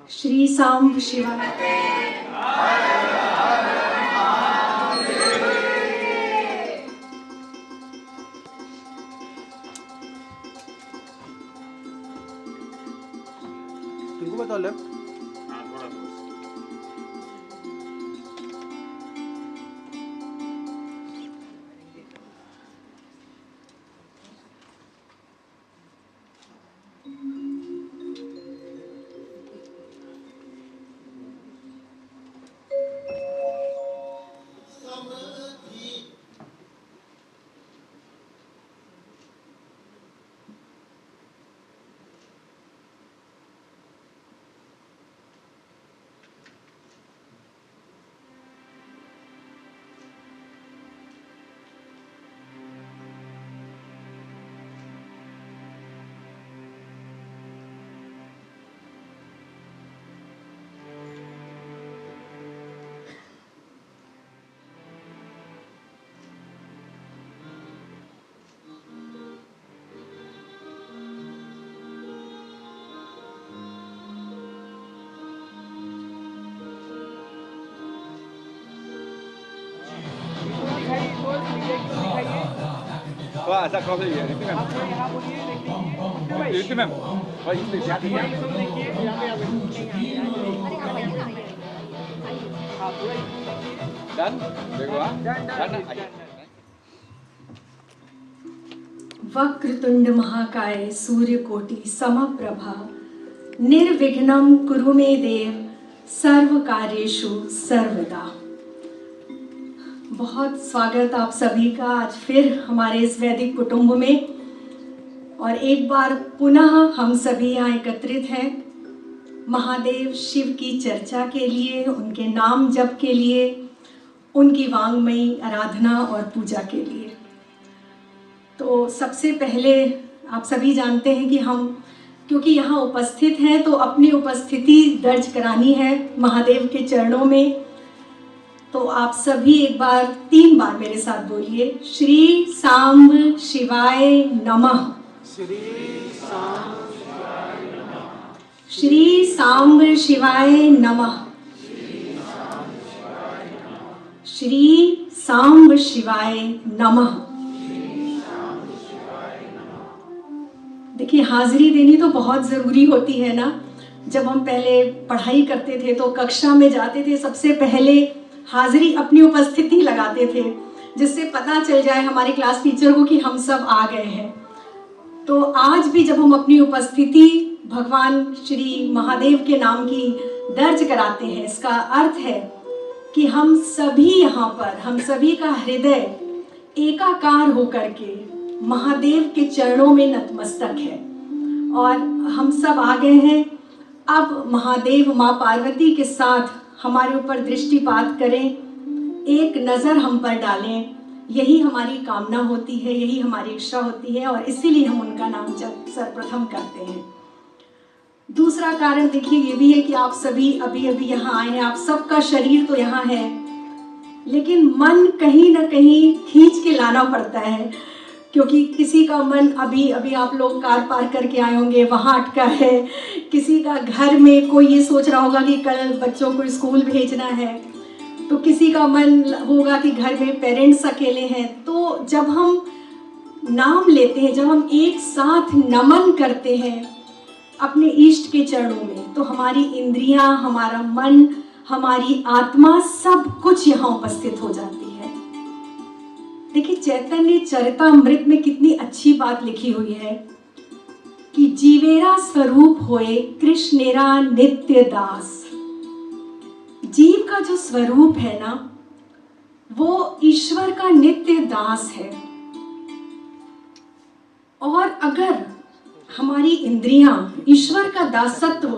श्री सांब शिवाय। तुमको बताओ left. Wah, ça comme il est même. Il est même. Ouais, il est bien. Dan, देखो Dan. Vakratunda महाकाय सूर्यकोटि समप्रभा निर्विघ्नं कुरु मे देव सर्व कार्येषु सर्वदा। बहुत स्वागत आप सभी का आज फिर हमारे इस वैदिक कुटुंब में, और एक बार पुनः हम सभी यहाँ एकत्रित हैं महादेव शिव की चर्चा के लिए, उनके नाम जप के लिए, उनकी वांगमयी आराधना और पूजा के लिए। तो सबसे पहले आप सभी जानते हैं कि हम क्योंकि यहाँ उपस्थित हैं तो अपनी उपस्थिति दर्ज करानी है महादेव के चरणों में। तो आप सभी एक बार 3 बार मेरे साथ बोलिए, श्री सांब शिवाय नमः। श्री सांब शिवाय नमः। श्री सांब शिवाय नमः। देखिए, हाजिरी देनी तो बहुत ज़रूरी होती है ना। जब हम पहले पढ़ाई करते थे तो कक्षा में जाते थे, सबसे पहले हाजिरी अपनी उपस्थिति लगाते थे, जिससे पता चल जाए हमारे क्लास टीचर को कि हम सब आ गए हैं। तो आज भी जब हम अपनी उपस्थिति भगवान श्री महादेव के नाम की दर्ज कराते हैं, इसका अर्थ है कि हम सभी यहाँ पर, हम सभी का हृदय एकाकार होकर के महादेव के चरणों में नतमस्तक है और हम सब आ गए हैं। अब महादेव माँ पार्वती के साथ हमारे ऊपर दृष्टिपात करें, एक नज़र हम पर डालें, यही हमारी कामना होती है, यही हमारी इच्छा होती है, और इसीलिए हम उनका नाम जप सर्वप्रथम करते हैं। दूसरा कारण देखिए ये भी है कि आप सभी अभी अभी यहाँ आए हैं, आप सबका शरीर तो यहाँ है, लेकिन मन कहीं ना कहीं खींच के लाना पड़ता है, क्योंकि किसी का मन अभी अभी आप लोग कार पार करके आए होंगे, वहाँ अटका है, किसी का घर में कोई ये सोच रहा होगा कि कल बच्चों को स्कूल भेजना है, तो किसी का मन होगा कि घर में पेरेंट्स अकेले हैं। तो जब हम नाम लेते हैं, जब हम एक साथ नमन करते हैं अपने इष्ट के चरणों में, तो हमारी इंद्रियां, हमारा मन, हमारी आत्मा सब कुछ यहाँ उपस्थित हो जाती है। देखिए, चैतन्य चरितामृत में कितनी अच्छी बात लिखी हुई है कि जीवेरा स्वरूप होए कृष्णेरा नित्य दास। जीव का जो स्वरूप है ना, वो ईश्वर का नित्य दास है। और अगर हमारी इंद्रियां ईश्वर का दासत्व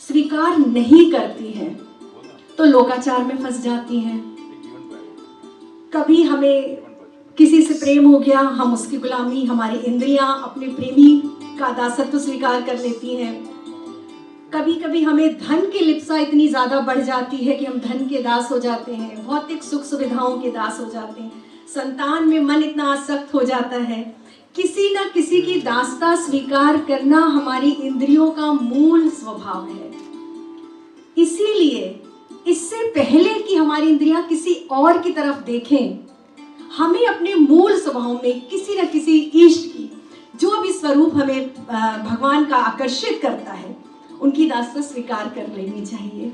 स्वीकार नहीं करती हैं तो लोकाचार में फंस जाती हैं। कभी हमें किसी से प्रेम हो गया, हम उसकी गुलामी, हमारी इंद्रियां अपने प्रेमी का दासत्व स्वीकार कर लेती हैं। कभी कभी हमें धन की लिप्सा इतनी ज़्यादा बढ़ जाती है कि हम धन के दास हो जाते हैं, भौतिक सुख सुविधाओं के दास हो जाते हैं। संतान में मन इतना आसक्त हो जाता है। किसी न किसी की दासता स्वीकार करना हमारी इंद्रियों का मूल स्वभाव है। इसीलिए इससे पहले कि हमारी इंद्रियां किसी और की तरफ देखें, हमें अपने मूल स्वभाव में किसी न किसी इष्ट की, जो भी स्वरूप हमें भगवान का आकर्षित करता है, उनकी दास्ता स्वीकार कर लेनी चाहिए।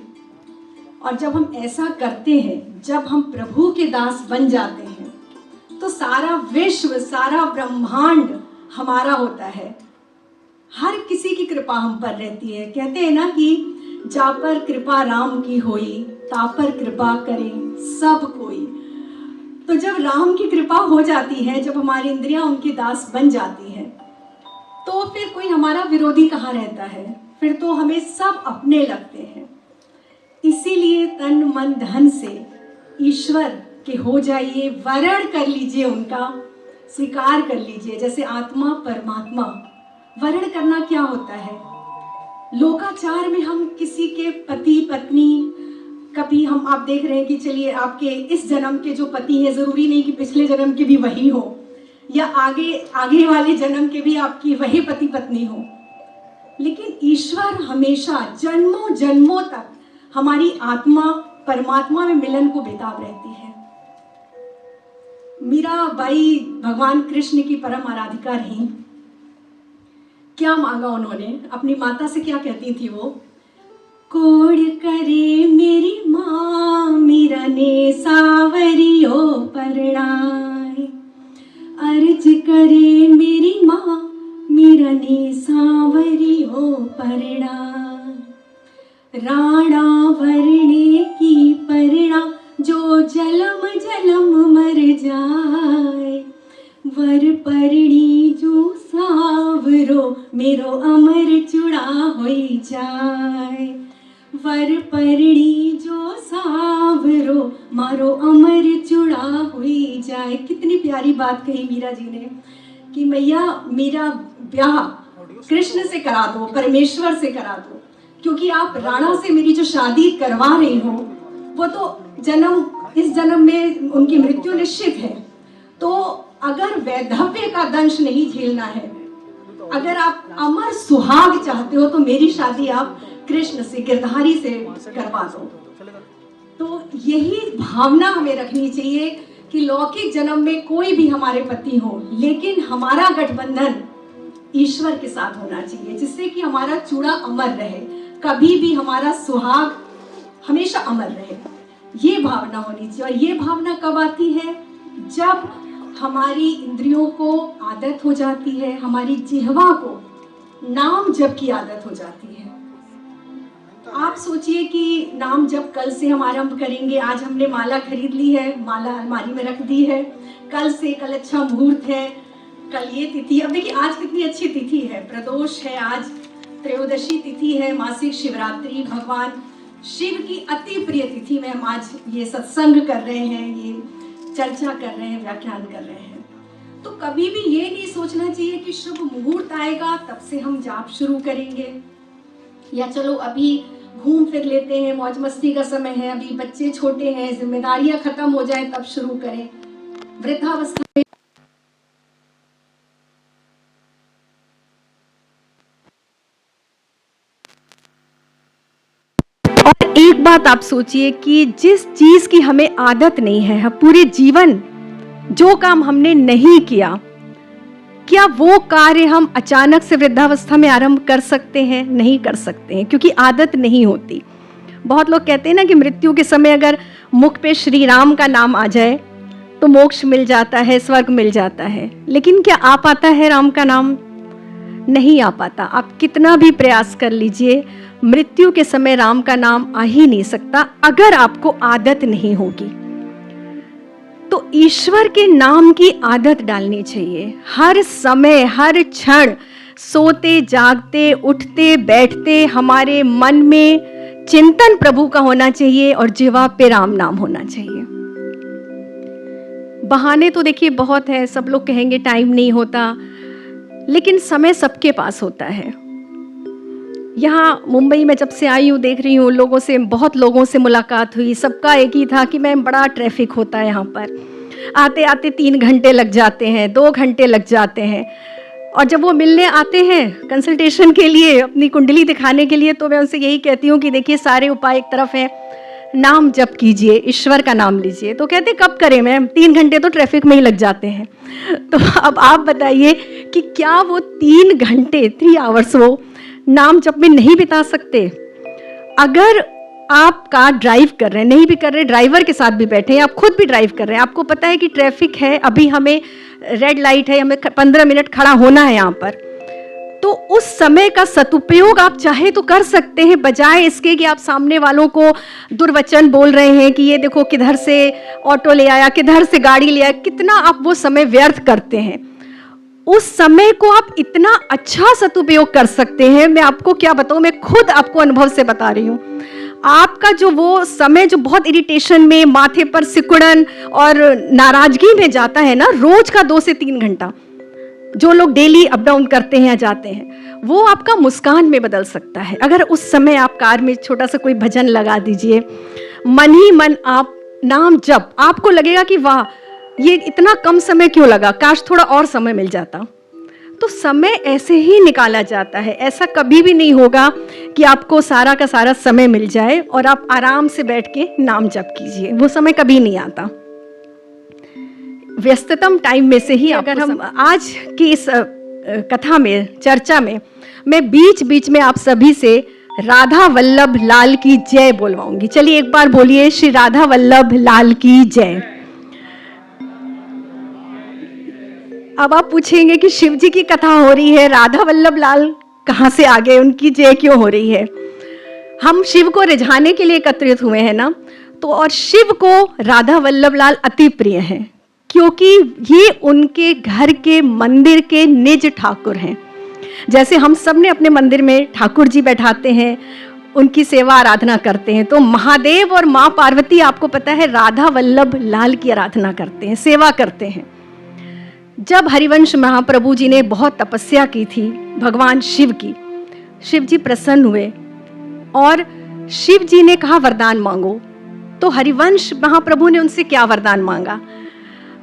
और जब हम ऐसा करते हैं, जब हम प्रभु के दास बन जाते हैं, तो सारा विश्व, सारा ब्रह्मांड हमारा होता है। हर किसी की कृपा हम पर रहती है। कहते हैं ना कि जा पर कृपा राम की होई, ता पर कृपा करें सब कोई। तो जब राम की कृपा हो जाती है, जब हमारी इंद्रियां उनकी दास बन जाती हैं, तो फिर कोई हमारा विरोधी कहाँ रहता है? फिर तो हमें सब अपने लगते हैं। इसीलिए तन मन धन से ईश्वर के हो जाइए, वरण कर लीजिए, उनका स्वीकार कर लीजिए। जैसे आत्मा परमात्मा, वरण करना क्या होता है? लोकाचार में हम किसी के पति पत्नी, कभी हम, आप देख रहे हैं कि चलिए आपके इस जन्म के जो पति हैं, जरूरी नहीं कि पिछले जन्म के भी वही हो, या आगे वाले जन्म के भी आपकी वही पति पत्नी हो, लेकिन ईश्वर हमेशा जन्मों जन्मों तक हमारी आत्मा परमात्मा में मिलन को बेताब रहती है। मीराबाई भगवान कृष्ण की परम आराधिका रही। क्या मांगा उन्होंने? अपनी माता से क्या कहती थी वो? कोड़ करे मेरी माँ मीरा ने सावरियो परणाए, अर्ज करे मेरी माँ मीरा ने सावरियो परणाए, राणा वरणे की परଣା जो जलम जलम मर जाए, वर परणी जो सावरो मेरो अमर चुड़ा होई जाए, वर परणी जो सावरो मारो अमर चुड़ा हुई जाए। कितनी प्यारी बात कही मीरा जी ने कि मैया मेरा ब्याह कृष्ण से करा दो, परमेश्वर से करा दो, क्योंकि आप राणा से मेरी जो शादी करवा रही हो वो तो इस जन्म में उनकी मृत्यु निश्चित है। तो अगर वैधव्य का दंश नहीं झेलना है, अगर आप अमर सुहाग चाहते हो, तो मेरी शादी आप कृष्ण से, गिरधारी से करवा दो। तो यही भावना हमें रखनी चाहिए कि लौकिक जन्म में कोई भी हमारे पति हो, लेकिन हमारा गठबंधन ईश्वर के साथ होना चाहिए, जिससे कि हमारा चूड़ा अमर रहे, कभी भी हमारा सुहाग हमेशा अमर रहे। ये भावना होनी चाहिए। और ये भावना कब आती है? जब हमारी इंद्रियों को आदत हो जाती है, हमारी जिह्वा को नाम जप की आदत हो जाती है। आप सोचिए कि नाम जप कल से हम आरंभ करेंगे। आज हमने माला खरीद ली है, माला अलमारी में रख दी है, कल अच्छा मुहूर्त है, कल ये तिथि। अब देखिए आज कितनी अच्छी तिथि है, प्रदोष है, आज त्रयोदशी तिथि है, मासिक शिवरात्रि, भगवान शिव की अति प्रिय तिथि में हम आज ये सत्संग कर रहे हैं, ये चर्चा कर रहे हैं, व्याख्यान कर रहे हैं। तो कभी भी ये नहीं सोचना चाहिए कि शुभ मुहूर्त आएगा तब से हम जाप शुरू करेंगे, या चलो अभी घूम फिर लेते हैं, मौज मस्ती का समय है, अभी बच्चे छोटे हैं, जिम्मेदारियां खत्म हो जाए तब शुरू करें। वृद्धावस्था में और एक बात आप सोचिए कि जिस चीज की हमें आदत नहीं है, पूरे जीवन जो काम हमने नहीं किया, क्या वो कार्य हम अचानक से वृद्धावस्था में आरंभ कर सकते हैं? नहीं कर सकते हैं, क्योंकि आदत नहीं होती। बहुत लोग कहते हैं ना कि मृत्यु के समय अगर मुख पे श्री राम का नाम आ जाए तो मोक्ष मिल जाता है, स्वर्ग मिल जाता है। लेकिन क्या आ पाता है राम का नाम? नहीं आ पाता। आप कितना भी प्रयास कर लीजिए, मृत्यु के समय राम का नाम आ ही नहीं सकता अगर आपको आदत नहीं होगी। तो ईश्वर के नाम की आदत डालनी चाहिए। हर समय, हर क्षण, सोते जागते, उठते बैठते हमारे मन में चिंतन प्रभु का होना चाहिए और जिह्वा पे राम नाम होना चाहिए। बहाने तो देखिए बहुत है, सब लोग कहेंगे टाइम नहीं होता, लेकिन समय सबके पास होता है। यहाँ मुंबई में जब से आई हूँ, देख रही हूँ लोगों से, बहुत लोगों से मुलाकात हुई, सबका एक ही था कि मैं बड़ा ट्रैफिक होता है यहाँ पर, आते आते 3 घंटे लग जाते हैं, 2 घंटे लग जाते हैं। और जब वो मिलने आते हैं कंसल्टेशन के लिए, अपनी कुंडली दिखाने के लिए, तो मैं उनसे यही कहती हूँ कि देखिए सारे उपाय एक तरफ है, नाम जप कीजिए, ईश्वर का नाम लीजिए। तो कहते कब करें मैम, 3 घंटे तो ट्रैफिक में ही लग जाते हैं। तो अब आप बताइए कि क्या वो 3 घंटे 3 आवर्स वो नाम जप में नहीं बिता सकते? अगर आप कार ड्राइव कर रहे हैं, नहीं भी कर रहे, ड्राइवर के साथ भी बैठे हैं, आप खुद भी ड्राइव कर रहे हैं, आपको पता है कि ट्रैफिक है, अभी हमें रेड लाइट है, हमें 15 मिनट खड़ा होना है यहाँ पर, तो उस समय का सदुपयोग आप चाहे तो कर सकते हैं, बजाय इसके कि आप सामने वालों को दुर्वचन बोल रहे हैं कि ये देखो किधर से ऑटो ले आया, किधर से गाड़ी ले आया। कितना आप वो समय व्यर्थ करते हैं। उस समय को आप इतना अच्छा सदुपयोग कर सकते हैं। मैं आपको क्या बताऊं, मैं खुद आपको अनुभव से बता रही हूँ। आपका जो वो समय जो बहुत इरिटेशन में, माथे पर सिकुड़न और नाराजगी में जाता है ना, रोज का 2 से 3 घंटा जो लोग डेली अप डाउन करते हैं या जाते हैं, वो आपका मुस्कान में बदल सकता है। अगर उस समय आप कार में छोटा सा कोई भजन लगा दीजिए, मन ही मन आप नाम जप, आपको लगेगा कि वाह ये इतना कम समय क्यों लगा, काश थोड़ा और समय मिल जाता। तो समय ऐसे ही निकाला जाता है। ऐसा कभी भी नहीं होगा कि आपको सारा का सारा समय मिल जाए और आप आराम से बैठ के नाम जप कीजिए, वो समय कभी नहीं आता। व्यस्ततम टाइम में से ही अगर हम आज की इस कथा में, चर्चा में, मैं बीच बीच में आप सभी से राधा वल्लभ लाल की जय बोलवाऊंगी। चलिए एक बार बोलिए, श्री राधा वल्लभ लाल की जय। अब आप पूछेंगे कि शिव जी की कथा हो रही है, राधा वल्लभ लाल कहाँ से आ गए, उनकी जय क्यों हो रही है? हम शिव को रिझाने के लिए एकत्रित हुए हैं ना, तो और शिव को राधा वल्लभ लाल अति प्रिय हैं, क्योंकि ये उनके घर के मंदिर के निज ठाकुर हैं। जैसे हम सब ने अपने मंदिर में ठाकुर जी बैठाते हैं, उनकी सेवा आराधना करते हैं, तो महादेव और माँ पार्वती आपको पता है राधा वल्लभ लाल की आराधना करते हैं, सेवा करते हैं। जब हरिवंश महाप्रभु जी ने बहुत तपस्या की थी भगवान शिव की, शिव जी प्रसन्न हुए और शिव जी ने कहा वरदान मांगो। तो हरिवंश महाप्रभु ने उनसे क्या वरदान मांगा?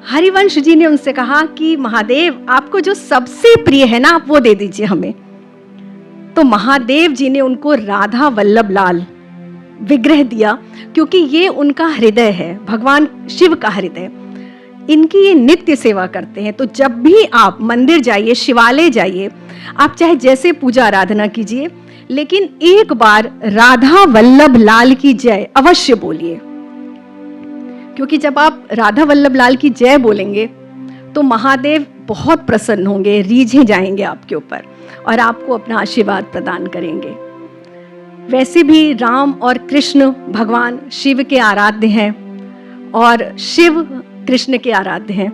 हरिवंश जी ने उनसे कहा कि महादेव आपको जो सबसे प्रिय है ना, आप वो दे दीजिए हमें। तो महादेव जी ने उनको राधा वल्लभ लाल विग्रह दिया, क्योंकि ये उनका हृदय है, भगवान शिव का हृदय। इनकी ये नित्य सेवा करते हैं। तो जब भी आप मंदिर जाइए, शिवालय जाइए, आप चाहे जैसे पूजा आराधना कीजिए, लेकिन एक बार राधा वल्लभ लाल की जय अवश्य बोलिए, क्योंकि जब आप राधा वल्लभ लाल की जय बोलेंगे तो महादेव बहुत प्रसन्न होंगे, रीझे जाएंगे आपके ऊपर और आपको अपना आशीर्वाद प्रदान करेंगे। वैसे भी राम और कृष्ण भगवान शिव के आराध्य हैं और शिव कृष्ण के आराध्य हैं।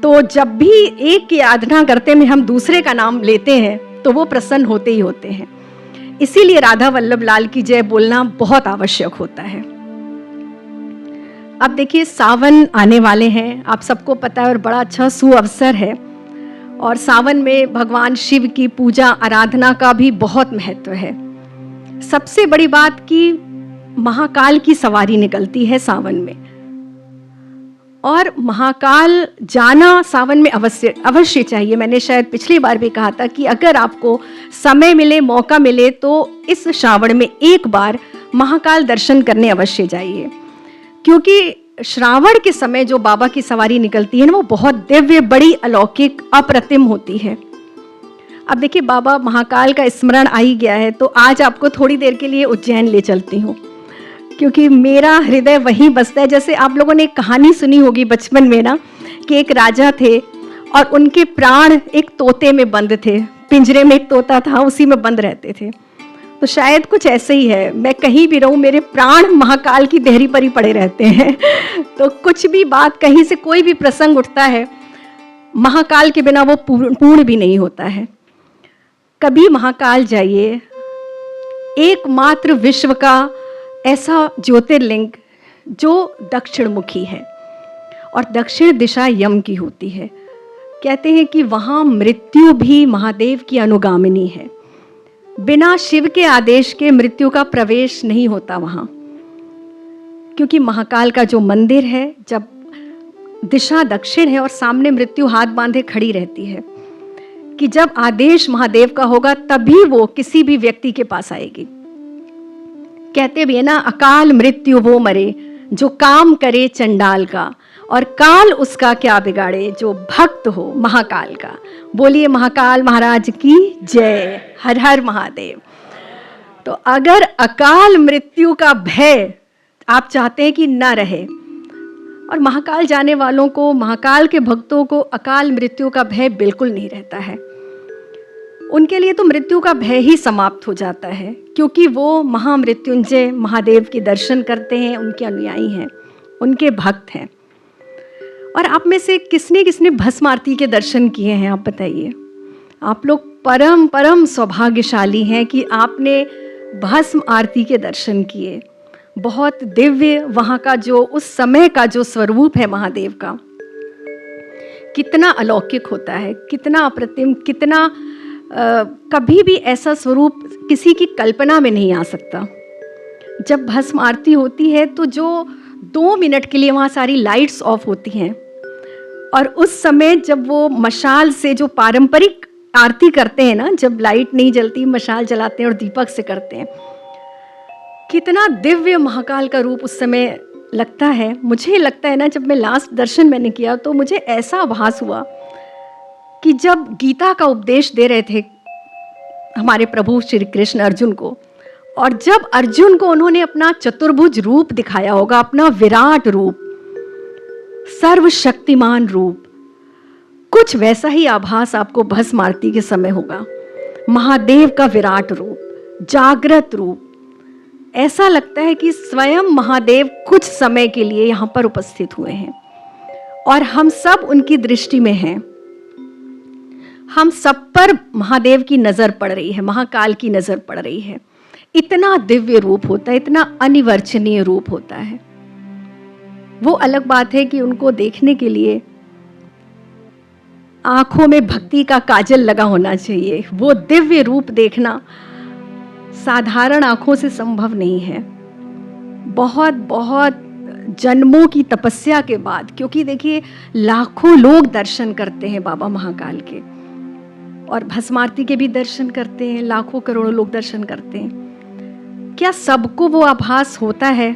तो जब भी एक की आराधना करते में हम दूसरे का नाम लेते हैं तो वो प्रसन्न होते ही होते हैं। इसीलिए राधा वल्लभ लाल की जय बोलना बहुत आवश्यक होता है। अब देखिए सावन आने वाले हैं, आप सबको पता है, और बड़ा अच्छा सुअवसर है। और सावन में भगवान शिव की पूजा आराधना का भी बहुत महत्व है। सबसे बड़ी बात कि महाकाल की सवारी निकलती है सावन में, और महाकाल जाना सावन में अवश्य चाहिए। मैंने शायद पिछली बार भी कहा था कि अगर आपको समय मिले, मौका मिले, तो इस श्रावण में एक बार महाकाल दर्शन करने अवश्य जाइए, क्योंकि श्रावण के समय जो बाबा की सवारी निकलती है ना, वो बहुत दिव्य, बड़ी अलौकिक, अप्रतिम होती है। अब देखिए बाबा महाकाल का स्मरण आ ही गया है, तो आज आपको थोड़ी देर के लिए उज्जैन ले चलती हूँ, क्योंकि मेरा हृदय वहीं बसता है। जैसे आप लोगों ने एक कहानी सुनी होगी बचपन में ना, कि एक राजा थे और उनके प्राण एक तोते में बंद थे, पिंजरे में एक तोता था, उसी में बंद रहते थे। तो शायद कुछ ऐसे ही है, मैं कहीं भी रहूं मेरे प्राण महाकाल की देहरी पर ही पड़े रहते हैं। तो कुछ भी बात, कहीं से कोई भी प्रसंग उठता है, महाकाल के बिना वो पूर्ण भी नहीं होता है। कभी महाकाल जाइए, एकमात्र विश्व का ऐसा ज्योतिर्लिंग जो दक्षिण मुखी है और दक्षिण दिशा यम की होती है। कहते हैं कि वहाँ मृत्यु भी महादेव की अनुगामिनी है। बिना शिव के आदेश के मृत्यु का प्रवेश नहीं होता वहाँ, क्योंकि महाकाल का जो मंदिर है, जब दिशा दक्षिण है और सामने मृत्यु हाथ बांधे खड़ी रहती है, कि जब आदेश महादेव का होगा तभी वो किसी भी व्यक्ति के पास आएगी। कहते भी है ना, अकाल मृत्यु वो मरे जो काम करे चंडाल का, और काल उसका क्या बिगाड़े जो भक्त हो महाकाल का। बोलिए महाकाल महाराज की जय। हर हर महादेव। तो अगर अकाल मृत्यु का भय आप चाहते हैं कि ना रहे, और महाकाल जाने वालों को, महाकाल के भक्तों को अकाल मृत्यु का भय बिल्कुल नहीं रहता है। उनके लिए तो मृत्यु का भय ही समाप्त हो जाता है, क्योंकि वो महामृत्युंजय महादेव के दर्शन करते हैं, उनके अनुयायी हैं, उनके भक्त हैं। और आप में से किसने किसने भस्म आरती के दर्शन किए हैं, आप बताइए। आप लोग परम परम सौभाग्यशाली हैं कि आपने भस्म आरती के दर्शन किए। बहुत दिव्य वहाँ का जो उस समय का जो स्वरूप है महादेव का, कितना अलौकिक होता है, कितना अप्रतिम, कितना कभी भी ऐसा स्वरूप किसी की कल्पना में नहीं आ सकता। जब भस्म आरती होती है तो जो 2 मिनट के लिए वहाँ सारी लाइट्स ऑफ होती हैं, और उस समय जब वो मशाल से जो पारंपरिक आरती करते हैं ना, जब लाइट नहीं जलती मशाल जलाते हैं और दीपक से करते हैं, कितना दिव्य महाकाल का रूप उस समय लगता है। मुझे लगता है ना, जब मैं लास्ट दर्शन मैंने किया तो मुझे ऐसा आभास हुआ कि जब गीता का उपदेश दे रहे थे हमारे प्रभु श्री कृष्ण अर्जुन को, और जब अर्जुन को उन्होंने अपना चतुर्भुज रूप दिखाया होगा, अपना विराट रूप, सर्वशक्तिमान रूप, कुछ वैसा ही आभास आपको भस्म आरती के समय होगा। महादेव का विराट रूप, जागृत रूप, ऐसा लगता है कि स्वयं महादेव कुछ समय के लिए यहाँ पर उपस्थित हुए हैं और हम सब उनकी दृष्टि में हैं। हम सब पर महादेव की नजर पड़ रही है, महाकाल की नजर पड़ रही है। इतना दिव्य रूप होता है, इतना अनिवर्चनीय रूप होता है। वो अलग बात है कि उनको देखने के लिए आंखों में भक्ति का काजल लगा होना चाहिए। वो दिव्य रूप देखना साधारण आंखों से संभव नहीं है। बहुत बहुत जन्मों की तपस्या के बाद, क्योंकि देखिए लाखों लोग दर्शन करते हैं बाबा महाकाल के, और भस्म आरती के भी दर्शन करते हैं, लाखों करोड़ों लोग दर्शन करते हैं। क्या सबको वो आभास होता है?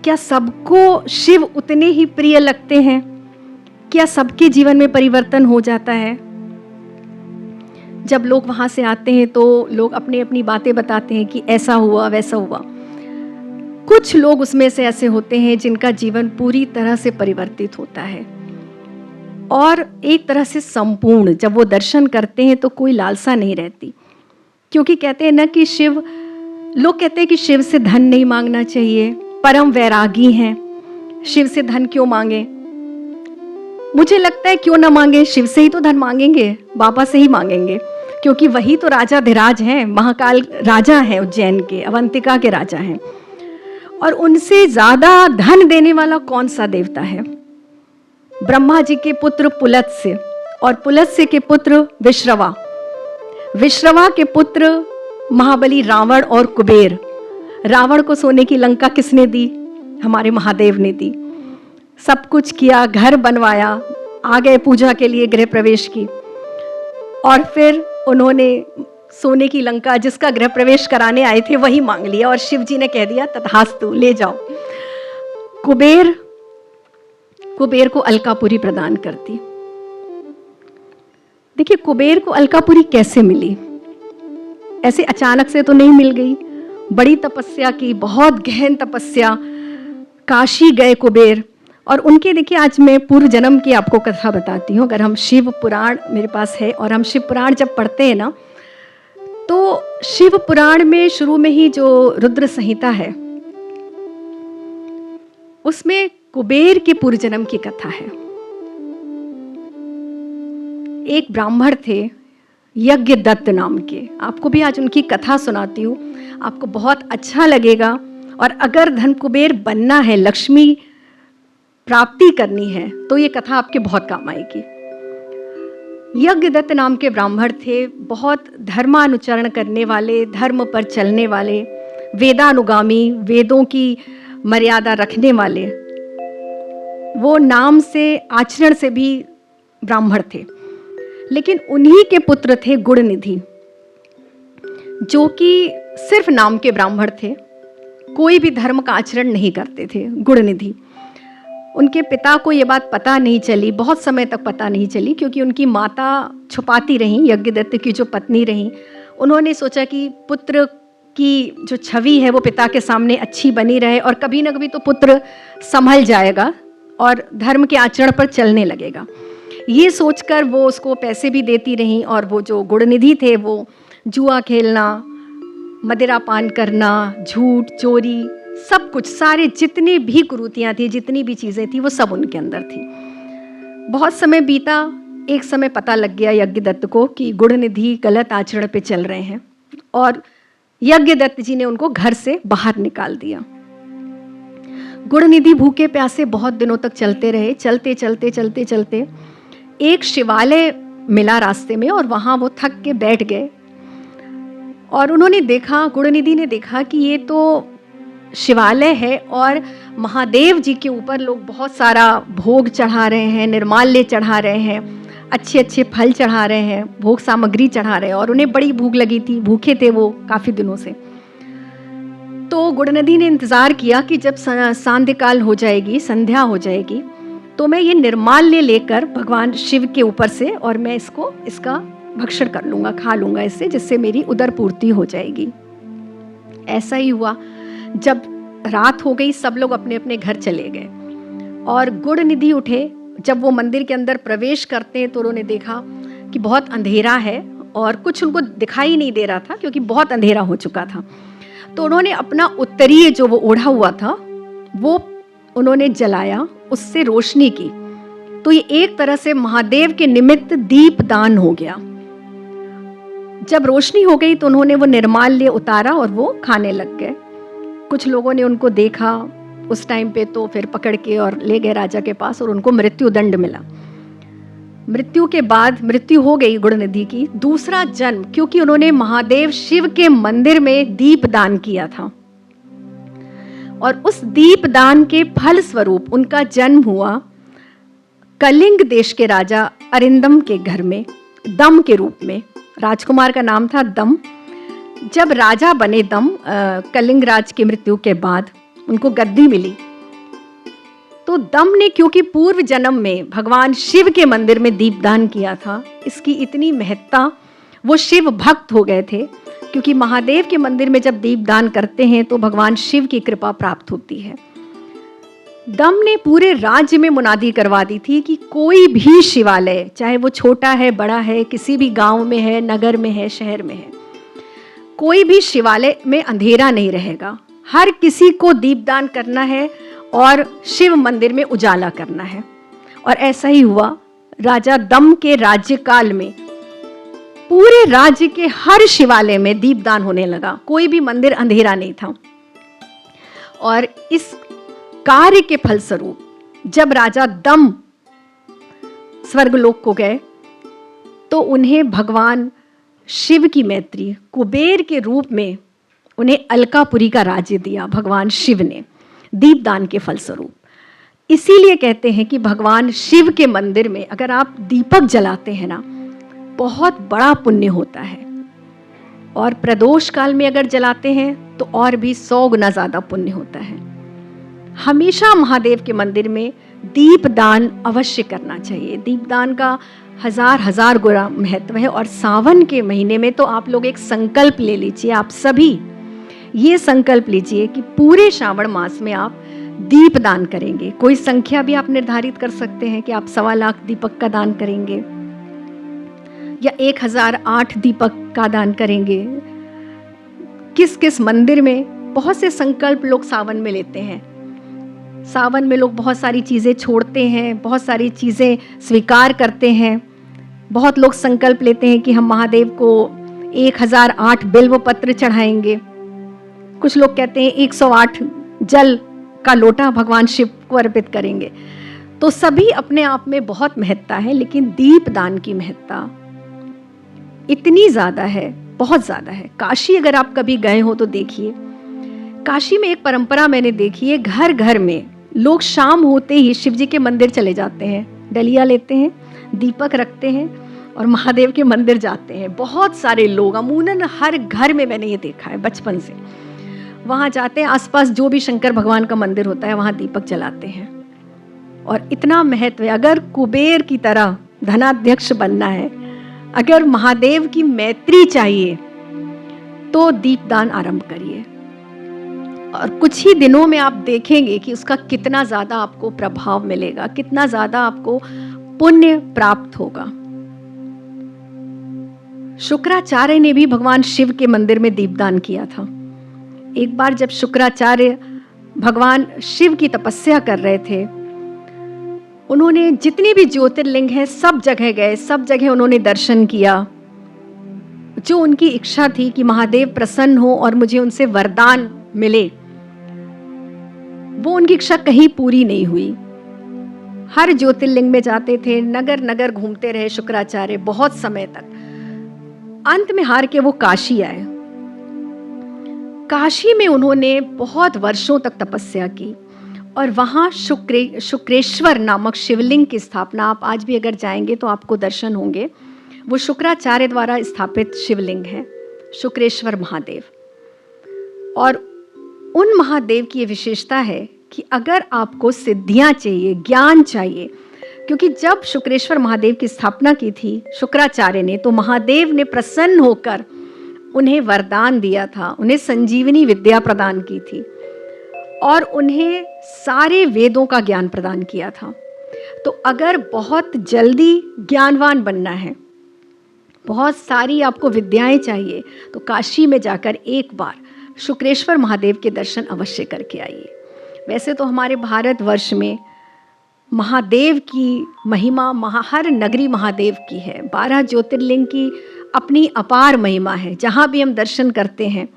क्या सबको शिव उतने ही प्रिय लगते हैं? क्या सबके जीवन में परिवर्तन हो जाता है? जब लोग वहां से आते हैं तो लोग अपनी अपनी बातें बताते हैं कि ऐसा हुआ वैसा हुआ। कुछ लोग उसमें से ऐसे होते हैं जिनका जीवन पूरी तरह से परिवर्तित होता है और एक तरह से संपूर्ण। जब वो दर्शन करते हैं तो कोई लालसा नहीं रहती, क्योंकि कहते हैं ना कि शिव, लोग कहते हैं कि शिव से धन नहीं मांगना चाहिए, परम वैरागी हैं, शिव से धन क्यों मांगे? मुझे लगता है क्यों ना मांगे, शिव से ही तो धन मांगेंगे, बाबा से ही मांगेंगे, क्योंकि वही तो राजा धीराज हैं, महाकाल राजा हैं, उज्जैन के, अवंतिका के राजा हैं। और उनसे ज्यादा धन देने वाला कौन सा देवता है? ब्रह्मा जी के पुत्र पुलत्स्य, और पुलत्स्य के पुत्र विश्रवा, विश्रवा के पुत्र महाबली रावण और कुबेर। रावण को सोने की लंका किसने दी? हमारे महादेव ने दी। सब कुछ किया, घर बनवाया, आ गए पूजा के लिए, गृह प्रवेश की, और फिर उन्होंने सोने की लंका जिसका गृह प्रवेश कराने आए थे वही मांग लिया, और शिव जी ने कह दिया तथास्तु, ले जाओ। कुबेर को अलकापुरी प्रदान करती। देखिए कुबेर को अलकापुरी कैसे मिली? ऐसे अचानक से तो नहीं मिल गई, बड़ी तपस्या की, बहुत गहन तपस्या। काशी गए कुबेर, और उनके, देखिए आज मैं पूर्व जन्म की आपको कथा बताती हूँ। अगर हम शिव पुराण मेरे पास है, और हम शिव पुराण जब पढ़ते हैं ना, तो शिव पुराण में शुरू में ही जो रुद्र संहिता है उसमें कुबेर के पूर्व जन्म की कथा है। एक ब्राह्मण थे यज्ञदत्त नाम के, आपको भी आज उनकी कथा सुनाती हूँ, आपको बहुत अच्छा लगेगा। और अगर धन कुबेर बनना है, लक्ष्मी प्राप्ति करनी है, तो ये कथा आपके बहुत काम आएगी। यज्ञदत्त नाम के ब्राह्मण थे, बहुत धर्मानुचरण करने वाले, धर्म पर चलने वाले, वेदानुगामी, वेदों की मर्यादा रखने वाले। वो नाम से, आचरण से भी ब्राह्मण थे, लेकिन उन्हीं के पुत्र थे गुणनिधि, जो कि सिर्फ नाम के ब्राह्मण थे, कोई भी धर्म का आचरण नहीं करते थे। गुणनिधि, उनके पिता को ये बात पता नहीं चली, बहुत समय तक पता नहीं चली, क्योंकि उनकी माता छुपाती रहीं, यज्ञदत्त की जो पत्नी रहीं। उन्होंने सोचा कि पुत्र की जो छवि है वो पिता के सामने अच्छी बनी रहे और कभी ना कभी तो पुत्र संभल जाएगा और धर्म के आचरण पर चलने लगेगा। ये सोचकर वो उसको पैसे भी देती रहीं, और वो जो गुणनिधि थे वो जुआ खेलना, मदिरा पान करना, झूठ, चोरी, सब कुछ, सारे जितनी भी कुरीतियाँ थी, जितनी भी चीज़ें थी, वो सब उनके अंदर थी। बहुत समय बीता, एक समय पता लग गया यज्ञदत्त को कि गुणनिधि गलत आचरण पे चल रहे हैं, और यज्ञदत्त जी ने उनको घर से बाहर निकाल दिया। गुणनिधि भूखे प्यासे बहुत दिनों तक चलते रहे। चलते चलते चलते चलते एक शिवालय मिला रास्ते में, और वहाँ वो थक के बैठ गए। और उन्होंने देखा, गुणनिधि ने देखा कि ये तो शिवालय है और महादेव जी के ऊपर लोग बहुत सारा भोग चढ़ा रहे हैं, निर्माल्य चढ़ा रहे हैं, अच्छे अच्छे फल चढ़ा रहे हैं, भोग सामग्री चढ़ा रहे हैं, और उन्हें बड़ी भूख लगी थी, भूखे थे वो काफ़ी दिनों से। तो गुणनिधि ने इंतज़ार किया कि जब सांध्यकाल हो जाएगी, संध्या हो जाएगी, तो मैं ये निर्माल्य लेकर भगवान शिव के ऊपर से, और मैं इसका भक्षण कर लूँगा, खा लूँगा इससे, जिससे मेरी उदर पूर्ति हो जाएगी। ऐसा ही हुआ। जब रात हो गई, सब लोग अपने अपने घर चले गए, और गुणनिधि उठे। जब वो मंदिर के अंदर प्रवेश करते हैं तो उन्होंने देखा कि बहुत अंधेरा है, और कुछ उनको दिखाई नहीं दे रहा था क्योंकि बहुत अंधेरा हो चुका था। तो उन्होंने अपना उत्तरीय जो वो ओढ़ा हुआ था वो उन्होंने जलाया, उससे रोशनी की। तो ये एक तरह से महादेव के निमित्त दीप दान हो गया। जब रोशनी हो गई तो उन्होंने वो निर्माल्य उतारा और वो खाने लग गए। कुछ लोगों ने उनको देखा उस टाइम पे, तो फिर पकड़ के और ले गए राजा के पास, और उनको मृत्यु दंड मिला। मृत्यु के बाद मृत्यु हो गई गुणनिधि की। दूसरा जन्म, क्योंकि उन्होंने महादेव शिव के मंदिर में दीप दान किया था, और उस दीप दान के फल स्वरूप उनका जन्म हुआ कलिंग देश के राजा अरिंदम के घर में, दम के रूप में। राजकुमार का नाम था दम। जब राजा बने दम, कलिंग राज की मृत्यु के बाद उनको गद्दी मिली, तो दम ने, क्योंकि पूर्व जन्म में भगवान शिव के मंदिर में दीपदान किया था, इसकी इतनी महत्ता, वो शिव भक्त हो गए थे, क्योंकि महादेव के मंदिर में जब दीपदान करते हैं तो भगवान शिव की कृपा प्राप्त होती है। दम ने पूरे राज्य में मुनादी करवा दी थी कि कोई भी शिवालय, चाहे वो छोटा है, बड़ा है, किसी भी गांव में है, नगर में है, शहर में है, कोई भी शिवालय में अंधेरा नहीं रहेगा। हर किसी को दीपदान करना है और शिव मंदिर में उजाला करना है। और ऐसा ही हुआ। राजा दम के राज्यकाल में पूरे राज्य के हर शिवालय में दीपदान होने लगा, कोई भी मंदिर अंधेरा नहीं था। और इस कार्य के फलस्वरूप जब राजा दम स्वर्गलोक को गए तो उन्हें भगवान शिव की मैत्री, कुबेर के रूप में उन्हें अलकापुरी का राज्य दिया भगवान शिव ने, दीपदान के फलस्वरूप। इसीलिए कहते हैं कि भगवान शिव के मंदिर में अगर आप दीपक जलाते हैं ना, बहुत बड़ा पुण्य होता है, और प्रदोष काल में अगर जलाते हैं तो और भी 100 गुना ज़्यादा पुण्य होता है। हमेशा महादेव के मंदिर में दीपदान अवश्य करना चाहिए। दीपदान का हजार गुना महत्व है। और सावन के महीने में तो आप लोग एक संकल्प ले लीजिए, आप सभी ये संकल्प लीजिए कि पूरे श्रावण मास में आप दीपदान करेंगे। कोई संख्या भी आप निर्धारित कर सकते हैं कि आप 1.25 लाख दीपक का दान करेंगे या 1008 दीपक का दान करेंगे। किस किस मंदिर में बहुत से संकल्प लोग सावन में लेते हैं। सावन में लोग बहुत सारी चीज़ें छोड़ते हैं, बहुत सारी चीज़ें स्वीकार करते हैं। बहुत लोग संकल्प लेते हैं कि हम महादेव को 1008 बिल्व पत्र चढ़ाएंगे। कुछ लोग कहते हैं 108 जल का लोटा भगवान शिव को अर्पित करेंगे। तो सभी अपने आप में बहुत महत्ता है, लेकिन दीपदान की महत्ता इतनी ज़्यादा है, बहुत ज़्यादा है। काशी अगर आप कभी गए हो तो देखिए, काशी में एक परंपरा मैंने देखी है, घर घर में लोग शाम होते ही शिव जी के मंदिर चले जाते हैं, डलिया लेते हैं, दीपक रखते हैं और महादेव के मंदिर जाते हैं। बहुत सारे लोग, अमूमन हर घर में मैंने ये देखा है बचपन से, वहाँ जाते हैं, आसपास जो भी शंकर भगवान का मंदिर होता है वहाँ दीपक जलाते हैं। और इतना महत्व है, अगर कुबेर की तरह धनाध्यक्ष बनना है, अगर महादेव की मैत्री चाहिए तो दीपदान आरंभ करिए, और कुछ ही दिनों में आप देखेंगे कि उसका कितना ज्यादा आपको प्रभाव मिलेगा, कितना ज्यादा आपको पुण्य प्राप्त होगा। शुक्राचार्य ने भी भगवान शिव के मंदिर में दीपदान किया था। एक बार जब शुक्राचार्य भगवान शिव की तपस्या कर रहे थे, उन्होंने जितनी भी ज्योतिर्लिंग है सब जगह गए, सब जगह उन्होंने दर्शन किया। जो उनकी इच्छा थी कि महादेव प्रसन्न हो और मुझे उनसे वरदान मिले, वो उनकी इच्छा कहीं पूरी नहीं हुई। हर ज्योतिर्लिंग में जाते थे, नगर नगर घूमते रहे शुक्राचार्य बहुत समय तक। अंत में हार के वो काशी आए। काशी में उन्होंने बहुत वर्षों तक तपस्या की और वहां शुक्रेश्वर नामक शिवलिंग की स्थापना, आप आज भी अगर जाएंगे तो आपको दर्शन होंगे। वो शुक्राचार्य द्वारा स्थापित शिवलिंग है, शुक्रेश्वर महादेव। और उन महादेव की ये विशेषता है कि अगर आपको सिद्धियां चाहिए, ज्ञान चाहिए, क्योंकि जब शुक्रेश्वर महादेव की स्थापना की थी शुक्राचार्य ने, तो महादेव ने प्रसन्न होकर उन्हें वरदान दिया था, उन्हें संजीवनी विद्या प्रदान की थी और उन्हें सारे वेदों का ज्ञान प्रदान किया था। तो अगर बहुत जल्दी ज्ञानवान बनना है, बहुत सारी आपको विद्याएं चाहिए, तो काशी में जाकर एक बार शुक्रेश्वर महादेव के दर्शन अवश्य करके आइए। वैसे तो हमारे भारतवर्ष में महादेव की महिमा हर नगरी महादेव की है। 12 ज्योतिर्लिंग की अपनी अपार महिमा है। जहाँ भी हम दर्शन करते हैं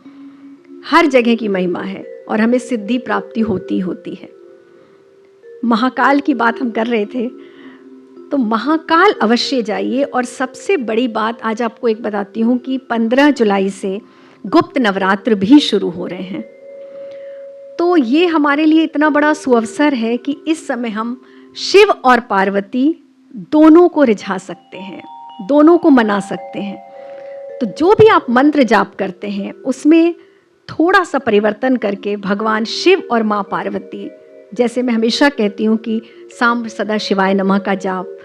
हर जगह की महिमा है और हमें सिद्धि प्राप्ति होती है। महाकाल की बात हम कर रहे थे, तो महाकाल अवश्य जाइए। और सबसे बड़ी बात आज आपको एक बताती हूँ कि 15 जुलाई से गुप्त नवरात्र भी शुरू हो रहे हैं। तो ये हमारे लिए इतना बड़ा सुअवसर है कि इस समय हम शिव और पार्वती दोनों को रिझा सकते हैं, दोनों को मना सकते हैं। तो जो भी आप मंत्र जाप करते हैं उसमें थोड़ा सा परिवर्तन करके भगवान शिव और माँ पार्वती, जैसे मैं हमेशा कहती हूँ कि सांब सदा शिवाय नमः का जाप,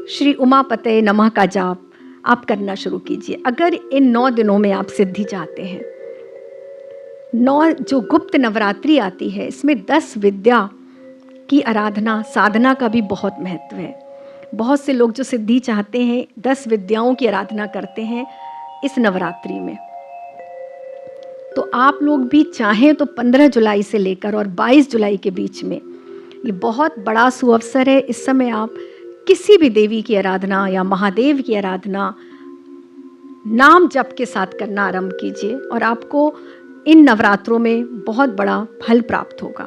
श्री उमापते नमः का जाप आप करना शुरू कीजिए। अगर इन 9 दिनों में आप सिद्धि चाहते हैं, 9 जो गुप्त नवरात्रि आती है, इसमें 10 विद्या की आराधना साधना का भी बहुत महत्व है। बहुत से लोग जो सिद्धि चाहते हैं 10 विद्याओं की आराधना करते हैं इस नवरात्रि में। तो आप लोग भी चाहें तो 15 जुलाई से लेकर और 22 जुलाई के बीच में ये बहुत बड़ा सुअवसर है। इस समय आप किसी भी देवी की आराधना या महादेव की आराधना नाम जप के साथ करना आरंभ कीजिए और आपको इन नवरात्रों में बहुत बड़ा फल प्राप्त होगा।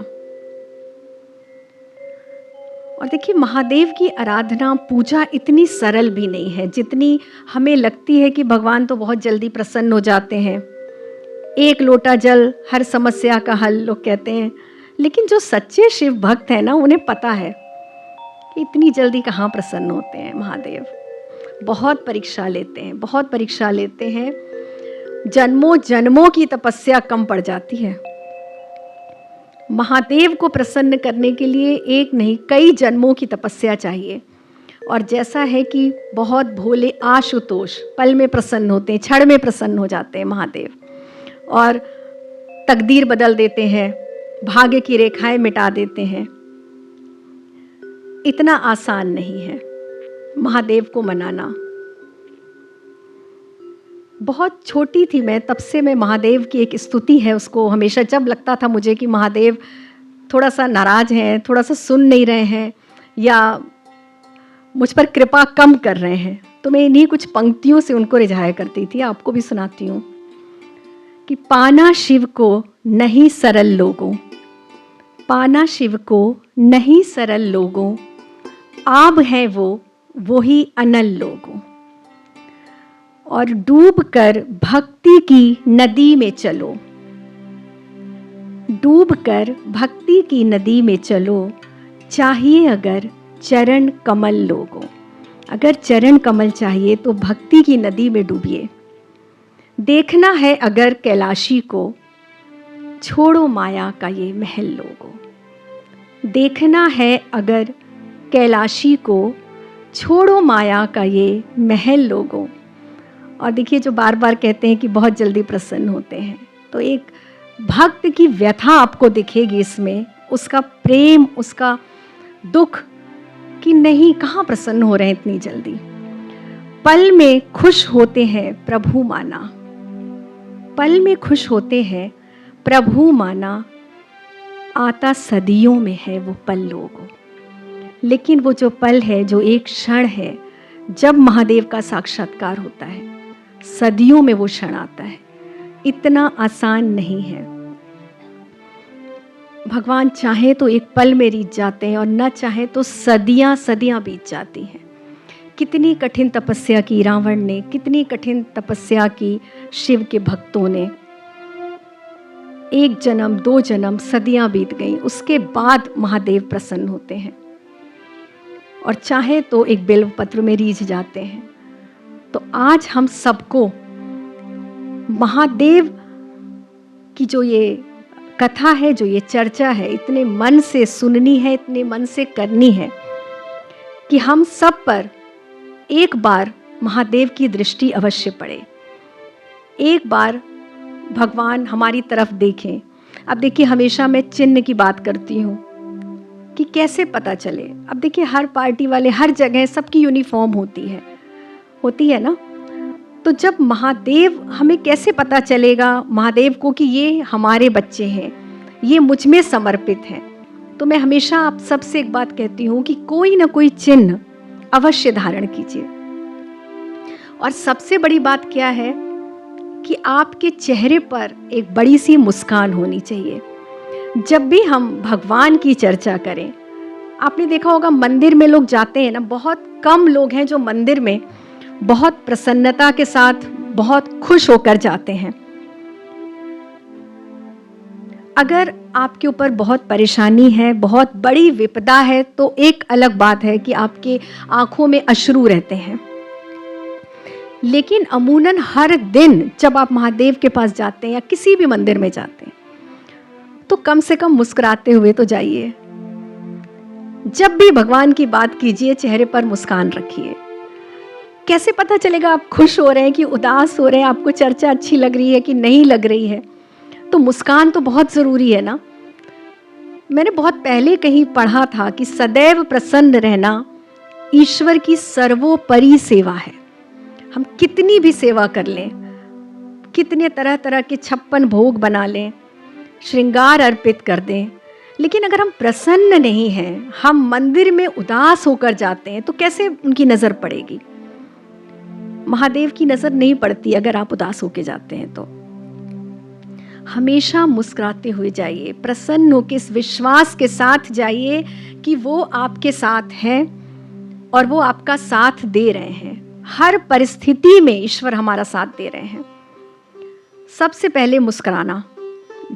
और देखिए, महादेव की आराधना पूजा इतनी सरल भी नहीं है जितनी हमें लगती है कि भगवान तो बहुत जल्दी प्रसन्न हो जाते हैं, 1 लोटा जल हर समस्या का हल लोग कहते हैं। लेकिन जो सच्चे शिव भक्त हैं ना, उन्हें पता है कि इतनी जल्दी कहाँ प्रसन्न होते हैं महादेव। बहुत परीक्षा लेते हैं, बहुत परीक्षा लेते हैं। जन्मों जन्मों की तपस्या कम पड़ जाती है। महादेव को प्रसन्न करने के लिए एक नहीं कई जन्मों की तपस्या चाहिए। और जैसा है कि बहुत भोले आशुतोष पल में प्रसन्न होते हैं, क्षण में प्रसन्न हो जाते हैं महादेव और तकदीर बदल देते हैं, भाग्य की रेखाएं मिटा देते हैं। इतना आसान नहीं है महादेव को मनाना। बहुत छोटी थी मैं, तब से मैं महादेव की एक स्तुति है उसको हमेशा, जब लगता था मुझे कि महादेव थोड़ा सा नाराज हैं, थोड़ा सा सुन नहीं रहे हैं या मुझ पर कृपा कम कर रहे हैं, तो मैं इन्हीं कुछ पंक्तियों से उनको रिझाया करती थी। आपको भी सुनाती हूँ कि पाना शिव को नहीं सरल लोगों, पाना शिव को नहीं सरल लोगों, आब है वो ही अनल लोगों। और डूब कर भक्ति की नदी में चलो, डूब कर भक्ति की नदी में चलो, चाहिए अगर चरण कमल लोगों। अगर चरण कमल चाहिए तो भक्ति की नदी में डूबिए। देखना है अगर कैलाशी को, छोड़ो माया का ये महल लोगों। देखना है अगर कैलाशी को, छोड़ो माया का ये महल लोगों। और देखिए, जो बार बार कहते हैं कि बहुत जल्दी प्रसन्न होते हैं, तो एक भक्त की व्यथा आपको दिखेगी इसमें, उसका प्रेम, उसका दुख, कि नहीं, कहाँ प्रसन्न हो रहे हैं इतनी जल्दी। पल में खुश होते हैं प्रभु माना, पल में खुश होते हैं प्रभु माना, आता सदियों में है वो पल लोगों। लेकिन वो जो पल है, जो एक क्षण है, जब महादेव का साक्षात्कार होता है, सदियों में वो क्षण आता है, इतना आसान नहीं है। भगवान चाहे तो एक पल में बीत जाते हैं और न चाहे तो सदियां सदियां बीत जाती हैं। कितनी कठिन तपस्या की रावण ने, कितनी कठिन तपस्या की शिव के भक्तों ने। एक जन्म, 2 जन्म, सदियां बीत गई, उसके बाद महादेव प्रसन्न होते हैं और चाहे तो एक बिल्व पत्र में रीझ जाते हैं। तो आज हम सबको महादेव की जो ये कथा है, जो ये चर्चा है, इतने मन से सुननी है, इतने मन से करनी है कि हम सब पर एक बार महादेव की दृष्टि अवश्य पड़े, एक बार भगवान हमारी तरफ देखें। अब देखिए, हमेशा मैं चिन्ह की बात करती हूँ कि कैसे पता चले। अब देखिए, हर पार्टी वाले, हर जगह सबकी यूनिफॉर्म होती है ना। तो जब महादेव, हमें कैसे पता चलेगा महादेव को कि ये हमारे बच्चे हैं, ये मुझ में समर्पित हैं। तो मैं हमेशा आप सबसे एक बात कहती हूँ कि कोई ना कोई चिन्ह अवश्य धारण कीजिए। और सबसे बड़ी बात क्या है कि आपके चेहरे पर एक बड़ी सी मुस्कान होनी चाहिए। जब भी हम भगवान की चर्चा करें, आपने देखा होगा मंदिर में लोग जाते हैं ना, बहुत कम लोग हैं जो मंदिर में बहुत प्रसन्नता के साथ, बहुत खुश होकर जाते हैं। अगर आपके ऊपर बहुत परेशानी है, बहुत बड़ी विपदा है, तो एक अलग बात है कि आपके आंखों में अश्रु रहते हैं। लेकिन अमूनन हर दिन जब आप महादेव के पास जाते हैं या किसी भी मंदिर में जाते हैं, तो कम से कम मुस्कुराते हुए तो जाइए। जब भी भगवान की बात कीजिए, चेहरे पर मुस्कान रखिए। कैसे पता चलेगा आप खुश हो रहे हैं कि उदास हो रहे हैं, आपको चर्चा अच्छी लग रही है कि नहीं लग रही है? तो मुस्कान तो बहुत ज़रूरी है ना। मैंने बहुत पहले कहीं पढ़ा था कि सदैव प्रसन्न रहना ईश्वर की सर्वोपरि सेवा है। हम कितनी भी सेवा कर लें, कितने तरह तरह के 56 भोग बना लें, श्रृंगार अर्पित कर दें, लेकिन अगर हम प्रसन्न नहीं हैं, हम मंदिर में उदास होकर जाते हैं, तो कैसे उनकी नज़र पड़ेगी? महादेव की नज़र नहीं पड़ती अगर आप उदास होकर जाते हैं। तो हमेशा मुस्कुराते हुए जाइए, प्रसन्न होकर इस विश्वास के साथ जाइए कि वो आपके साथ हैं और वो आपका साथ दे रहे हैं। हर परिस्थिति में ईश्वर हमारा साथ दे रहे हैं। सबसे पहले मुस्कुराना।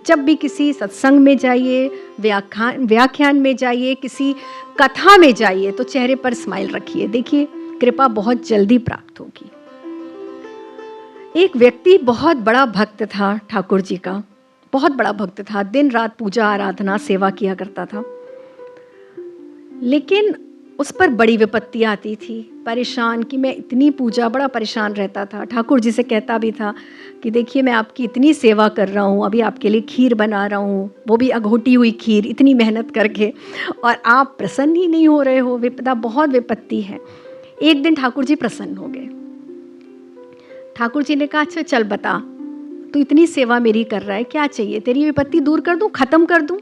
जब भी किसी सत्संग में जाइए, व्याख्यान में जाइए, किसी कथा में जाइए, तो चेहरे पर स्माइल रखिए। देखिए, कृपा बहुत जल्दी प्राप्त होगी। एक व्यक्ति बहुत बड़ा भक्त था ठाकुर जी का, बहुत बड़ा भक्त था, दिन रात पूजा आराधना सेवा किया करता था। लेकिन उस पर बड़ी विपत्ति आती थी, परेशान कि मैं इतनी पूजा, बड़ा परेशान रहता था। ठाकुर जी से कहता भी था कि देखिए, मैं आपकी इतनी सेवा कर रहा हूँ, अभी आपके लिए खीर बना रहा हूँ, वो भी अघोटी हुई खीर, इतनी मेहनत करके, और आप प्रसन्न ही नहीं हो रहे हो, विपदा, बहुत विपत्ति है। एक दिन ठाकुर जी प्रसन्न हो गए। ठाकुर जी ने कहा, अच्छा चल बता, तू इतनी सेवा मेरी कर रहा है, क्या चाहिए? तेरी विपत्ति दूर कर दूं, खत्म कर दूं?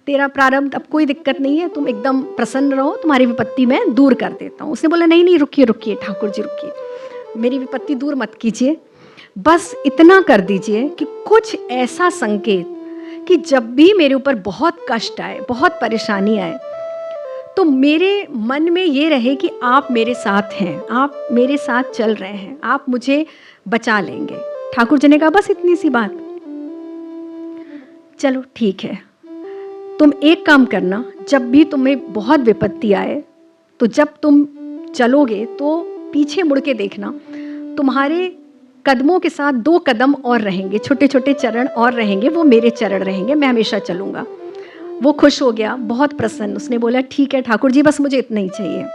तेरा प्रारब्ध, अब कोई दिक्कत नहीं है, तुम एकदम प्रसन्न रहो, तुम्हारी विपत्ति मैं दूर कर देता हूँ। उसने बोला, नहीं नहीं, रुकिए रुकिए ठाकुर जी, रुकिए, मेरी विपत्ति दूर मत कीजिए, बस इतना कर दीजिए कि कुछ ऐसा संकेत कि जब भी मेरे ऊपर बहुत कष्ट आए, बहुत परेशानी आए, तो मेरे मन में ये रहे कि आप मेरे साथ हैं, आप मेरे साथ चल रहे हैं, आप मुझे बचा लेंगे। ठाकुर जी ने कहा, बस इतनी सी बात? चलो ठीक है, तुम एक काम करना, जब भी तुम्हें बहुत विपत्ति आए, तो जब तुम चलोगे तो पीछे मुड़ के देखना, तुम्हारे कदमों के साथ 2 कदम और रहेंगे, छोटे छोटे चरण और रहेंगे, वो मेरे चरण रहेंगे, मैं हमेशा चलूँगा। वो खुश हो गया, बहुत प्रसन्न। उसने बोला ठीक है ठाकुर जी, बस मुझे इतना ही चाहिए।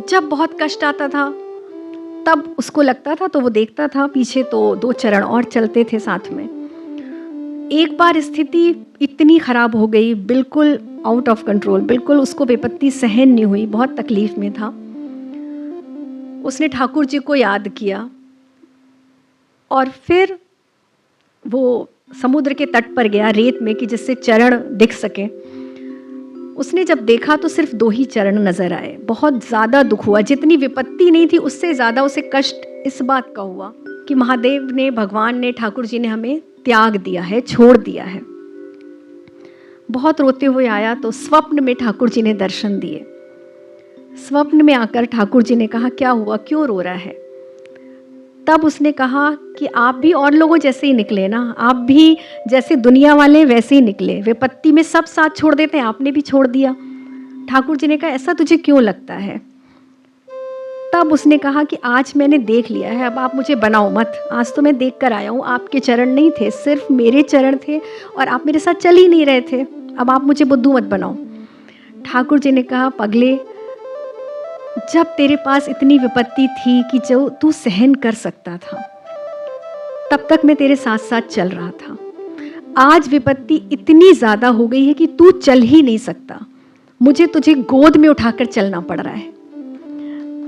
जब बहुत कष्ट आता था तब उसको लगता था तो वो देखता था पीछे, तो 2 चरण और चलते थे साथ में। एक बार स्थिति इतनी खराब हो गई, बिल्कुल आउट ऑफ कंट्रोल, बिल्कुल उसको विपत्ति सहन नहीं हुई, बहुत तकलीफ में था। उसने ठाकुर जी को याद किया और फिर वो समुद्र के तट पर गया, रेत में, कि जिससे चरण दिख सके। उसने जब देखा तो सिर्फ 2 ही चरण नजर आए। बहुत ज़्यादा दुख हुआ, जितनी विपत्ति नहीं थी उससे ज़्यादा उसे कष्ट इस बात का हुआ कि महादेव ने, भगवान ने, ठाकुर जी ने हमें त्याग दिया है, छोड़ दिया है। बहुत रोते हुए आया तो स्वप्न में ठाकुर जी ने दर्शन दिए। स्वप्न में आकर ठाकुर जी ने कहा क्या हुआ, क्यों रो रहा है? तब उसने कहा कि आप भी और लोगों जैसे ही निकले ना, आप भी जैसे दुनिया वाले वैसे ही निकले, विपत्ति में सब साथ छोड़ देते हैं, आपने भी छोड़ दिया। ठाकुर जी ने कहा ऐसा तुझे क्यों लगता है? तब उसने कहा कि आज मैंने देख लिया है, अब आप मुझे बनाओ मत। आज तो मैं देख कर आया हूँ, आपके चरण नहीं थे, सिर्फ मेरे चरण थे और आप मेरे साथ चल ही नहीं रहे थे, अब आप मुझे बुद्धू मत बनाओ। ठाकुर जी ने कहा पगले, जब तेरे पास इतनी विपत्ति थी कि जो तू सहन कर सकता था, तब तक मैं तेरे साथ साथ चल रहा था। आज विपत्ति इतनी ज़्यादा हो गई है कि तू चल ही नहीं सकता, मुझे तुझे गोद में उठाकर चलना पड़ रहा है।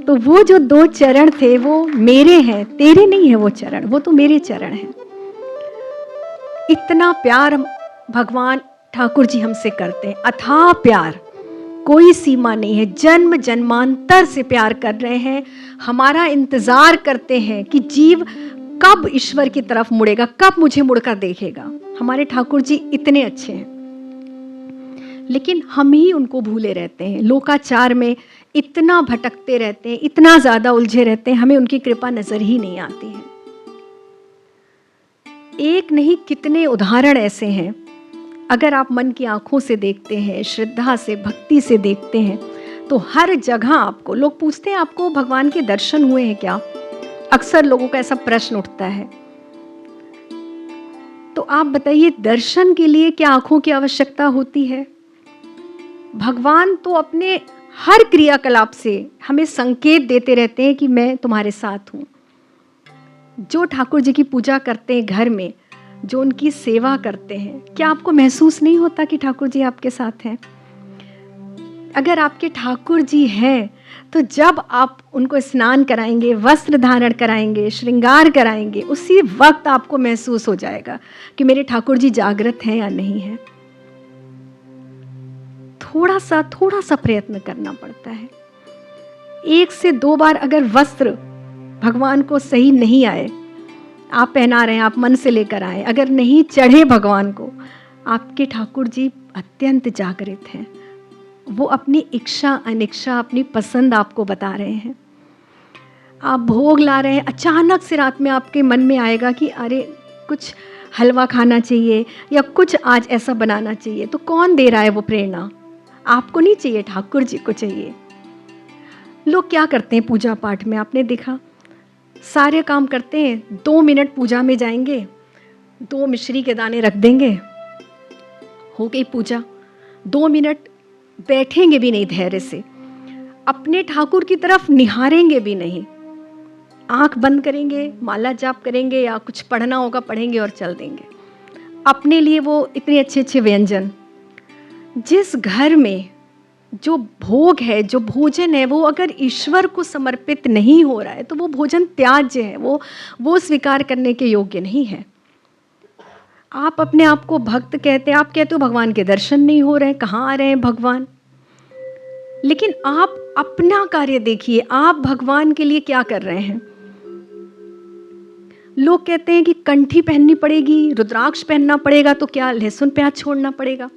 तो वो जो 2 चरण थे वो मेरे हैं, तेरे नहीं है वो चरण, वो तो मेरे चरण हैं। इतना प्यार भगवान ठाकुर जी हमसे करते हैं, अथाह प्यार, कोई सीमा नहीं है। जन्म जन्मांतर से प्यार कर रहे हैं, हमारा इंतजार करते हैं कि जीव कब ईश्वर की तरफ मुड़ेगा, कब मुझे मुड़कर देखेगा। हमारे ठाकुर जी इतने अच्छे हैं, लेकिन हम ही उनको भूले रहते हैं, लोकाचार में इतना भटकते रहते हैं, इतना ज़्यादा उलझे रहते हैं, हमें उनकी कृपा नज़र ही नहीं आती है। एक नहीं कितने उदाहरण ऐसे हैं, अगर आप मन की आंखों से देखते हैं, श्रद्धा से, भक्ति से देखते हैं, तो हर जगह आपको लोग पूछते हैं आपको भगवान के दर्शन हुए हैं क्या? अक्सर लोगों का ऐसा प्रश्न उठता है। तो आप बताइए, दर्शन के लिए क्या आंखों की आवश्यकता होती है? भगवान तो अपने हर क्रियाकलाप से हमें संकेत देते रहते हैं कि मैं तुम्हारे साथ हूँ। जो ठाकुर जी की पूजा करते हैं घर में, जो उनकी सेवा करते हैं, क्या आपको महसूस नहीं होता कि ठाकुर जी आपके साथ हैं? अगर आपके ठाकुर जी हैं तो जब आप उनको स्नान कराएंगे, वस्त्र धारण कराएंगे, श्रृंगार कराएंगे, उसी वक्त आपको महसूस हो जाएगा कि मेरे ठाकुर जी जागृत हैं या नहीं है। थोड़ा सा प्रयत्न करना पड़ता है। 1 से 2 बार अगर वस्त्र भगवान को सही नहीं आए, आप पहना रहे हैं, आप मन से लेकर आए, अगर नहीं चढ़े भगवान को, आपके ठाकुर जी अत्यंत जागृत हैं। वो अपनी इच्छा अनिच्छा, अपनी पसंद आपको बता रहे हैं। आप भोग ला रहे हैं, अचानक से रात में आपके मन में आएगा कि अरे कुछ हलवा खाना चाहिए या कुछ आज ऐसा बनाना चाहिए, तो कौन दे रहा है वो प्रेरणा? आपको नहीं चाहिए, ठाकुर जी को चाहिए। लोग क्या करते हैं पूजा पाठ में, आपने देखा, सारे काम करते हैं, 2 मिनट पूजा में जाएंगे, 2 मिश्री के दाने रख देंगे, हो गई पूजा। 2 मिनट बैठेंगे भी नहीं धैर्य से, अपने ठाकुर की तरफ निहारेंगे भी नहीं, आंख बंद करेंगे, माला जाप करेंगे या कुछ पढ़ना होगा पढ़ेंगे और चल देंगे। अपने लिए वो इतने अच्छे अच्छे व्यंजन, जिस घर में जो भोग है, जो भोजन है, वो अगर ईश्वर को समर्पित नहीं हो रहा है तो वो भोजन त्याज्य है, वो स्वीकार करने के योग्य नहीं है। आप अपने आप को भक्त कहते हैं, आप कहते हो भगवान के दर्शन नहीं हो रहे हैं, कहाँ आ रहे हैं भगवान? लेकिन आप अपना कार्य देखिए, आप भगवान के लिए क्या कर रहे हैं? लोग कहते हैं कि कंठी पहननी पड़ेगी, रुद्राक्ष पहनना पड़ेगा, तो क्या लहसुन प्याज छोड़ना पड़ेगा?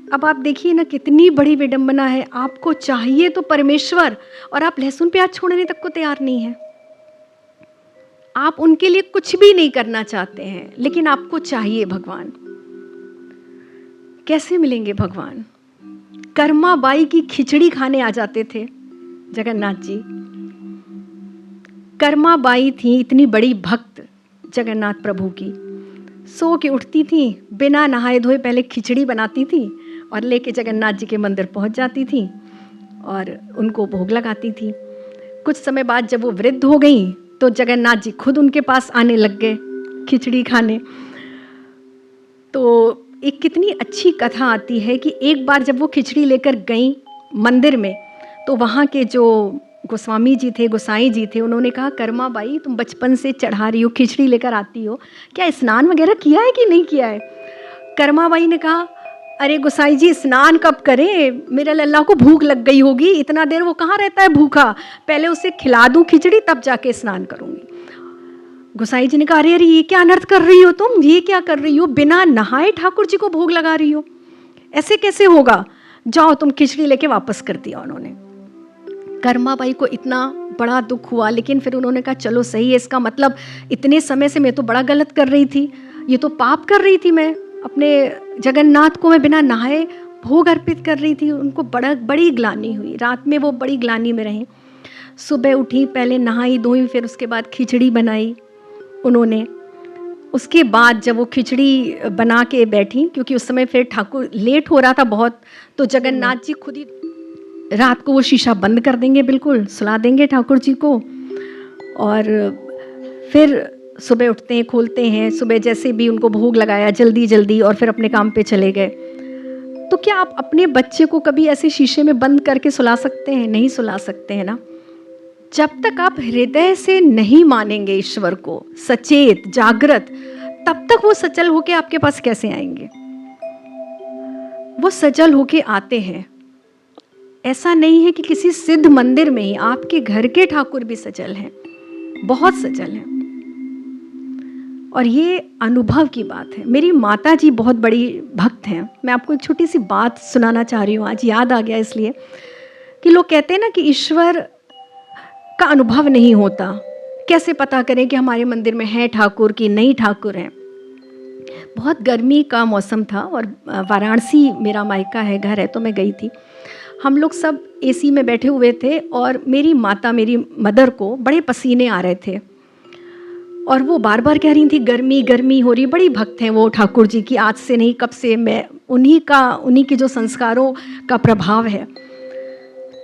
अब आप देखिए ना, कितनी बड़ी विडंबना है। आपको चाहिए तो परमेश्वर, और आप लहसुन प्याज छोड़ने तक को तैयार नहीं है। आप उनके लिए कुछ भी नहीं करना चाहते हैं, लेकिन आपको चाहिए भगवान। कैसे मिलेंगे भगवान? कर्मा बाई की खिचड़ी खाने आ जाते थे जगन्नाथ जी। कर्मा बाई थी इतनी बड़ी भक्त जगन्नाथ प्रभु की, सो के उठती थी, बिना नहाए धोए पहले खिचड़ी बनाती थी और लेके जगन्नाथ जी के मंदिर पहुंच जाती थी और उनको भोग लगाती थी। कुछ समय बाद जब वो वृद्ध हो गई तो जगन्नाथ जी खुद उनके पास आने लग गए खिचड़ी खाने। तो एक कितनी अच्छी कथा आती है कि एक बार जब वो खिचड़ी लेकर गई मंदिर में, तो वहाँ के जो गोस्वामी जी थे, गोसाई जी थे, उन्होंने कहा कर्मा बाई तुम बचपन से चढ़ा रही हो, खिचड़ी लेकर आती हो, क्या स्नान वगैरह किया है कि नहीं किया है? कर्मा बाई ने कहा अरे गोसाई जी स्नान कब करें, मेरे लल्ला को भूख लग गई होगी, इतना देर वो कहाँ रहता है भूखा, पहले उसे खिला दूं खिचड़ी तब जाके स्नान करूंगी। गोसाई जी ने कहा अरे अरे ये क्या अनर्थ कर रही हो तुम, ये क्या कर रही हो, बिना नहाए ठाकुर जी को भोग लगा रही हो, ऐसे कैसे होगा, जाओ तुम खिचड़ी लेके वापस कर दिया उन्होंने। कर्मा बाई को इतना बड़ा दुख हुआ, लेकिन फिर उन्होंने कहा चलो सही है, इसका मतलब इतने समय से मैं तो बड़ा गलत कर रही थी, ये तो पाप कर रही थी, मैं अपने जगन्नाथ को मैं बिना नहाए भोग अर्पित कर रही थी। उनको बड़ी ग्लानि हुई, रात में वो बड़ी ग्लानि में रहीं। सुबह उठी, पहले नहाई धोई, फिर उसके बाद खिचड़ी बनाई उन्होंने। उसके बाद जब वो खिचड़ी बना के बैठी, क्योंकि उस समय फिर ठाकुर लेट हो रहा था बहुत, तो जगन्नाथ जी खुद ही रात को वो शीशा बंद कर देंगे, बिल्कुल सुला देंगे ठाकुर जी को, और फिर सुबह उठते हैं, खोलते हैं, सुबह जैसे भी उनको भोग लगाया जल्दी जल्दी और फिर अपने काम पे चले गए। तो क्या आप अपने बच्चे को कभी ऐसे शीशे में बंद करके सुला सकते हैं? नहीं सुला सकते हैं ना। जब तक आप हृदय से नहीं मानेंगे ईश्वर को, सचेत जागृत, तब तक वो सचल होके आपके पास कैसे आएंगे? वो सचल होके आते हैं। ऐसा नहीं है कि किसी सिद्ध मंदिर में ही, आपके घर के ठाकुर भी सचल हैं, बहुत सचल हैं। और ये अनुभव की बात है। मेरी माता जी बहुत बड़ी भक्त हैं। मैं आपको एक छोटी सी बात सुनाना चाह रही हूँ, आज याद आ गया इसलिए, कि लोग कहते हैं ना कि ईश्वर का अनुभव नहीं होता, कैसे पता करें कि हमारे मंदिर में है ठाकुर कि नहीं ठाकुर हैं। बहुत गर्मी का मौसम था और वाराणसी मेरा मायका है, घर है, तो मैं गई थी। हम लोग सब एसी में बैठे हुए थे और मेरी माता, मेरी मदर को बड़े पसीने आ रहे थे और वो बार बार कह रही थी गर्मी गर्मी हो रही। बड़ी भक्त हैं वो ठाकुर जी की, आज से नहीं कब से, मैं उन्हीं के जो संस्कारों का प्रभाव है।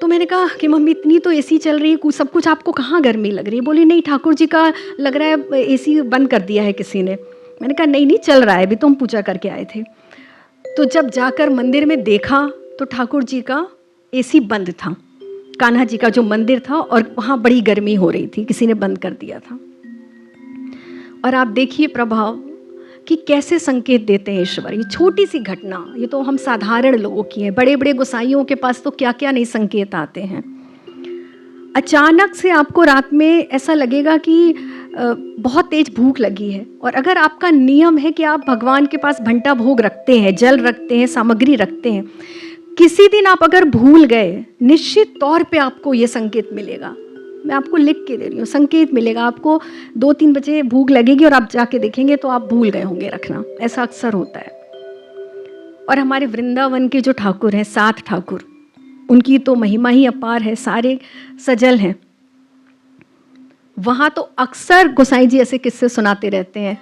तो मैंने कहा कि मम्मी इतनी तो एसी चल रही है, सब कुछ, आपको कहाँ गर्मी लग रही है? बोली नहीं ठाकुर जी का लग रहा है एसी बंद कर दिया है किसी ने। मैंने कहा नहीं नहीं चल रहा है, अभी तो हम पूजा करके आए थे। तो जब जाकर मंदिर में देखा तो ठाकुर जी का एसी बंद था, कान्हा जी का जो मंदिर था, और वहाँ बड़ी गर्मी हो रही थी, किसी ने बंद कर दिया था। और आप देखिए प्रभाव कि कैसे संकेत देते हैं ईश्वर। ये छोटी सी घटना, ये तो हम साधारण लोगों की है, बड़े बड़े गोसाइयों के पास तो क्या क्या नहीं संकेत आते हैं। अचानक से आपको रात में ऐसा लगेगा कि बहुत तेज भूख लगी है, और अगर आपका नियम है कि आप भगवान के पास घंटा भोग रखते हैं, जल रखते हैं, सामग्री रखते हैं, किसी दिन आप अगर भूल गए, निश्चित तौर पे आपको ये संकेत मिलेगा। मैं आपको लिख के दे रही हूँ, संकेत मिलेगा आपको। 2-3 बजे भूख लगेगी और आप जाके देखेंगे तो आप भूल गए होंगे रखना, ऐसा अक्सर होता है। और हमारे वृंदावन के जो ठाकुर हैं, 7 ठाकुर, उनकी तो महिमा ही अपार है, सारे सजल हैं। वहाँ तो अक्सर गोसाई जी ऐसे किस्से सुनाते रहते हैं,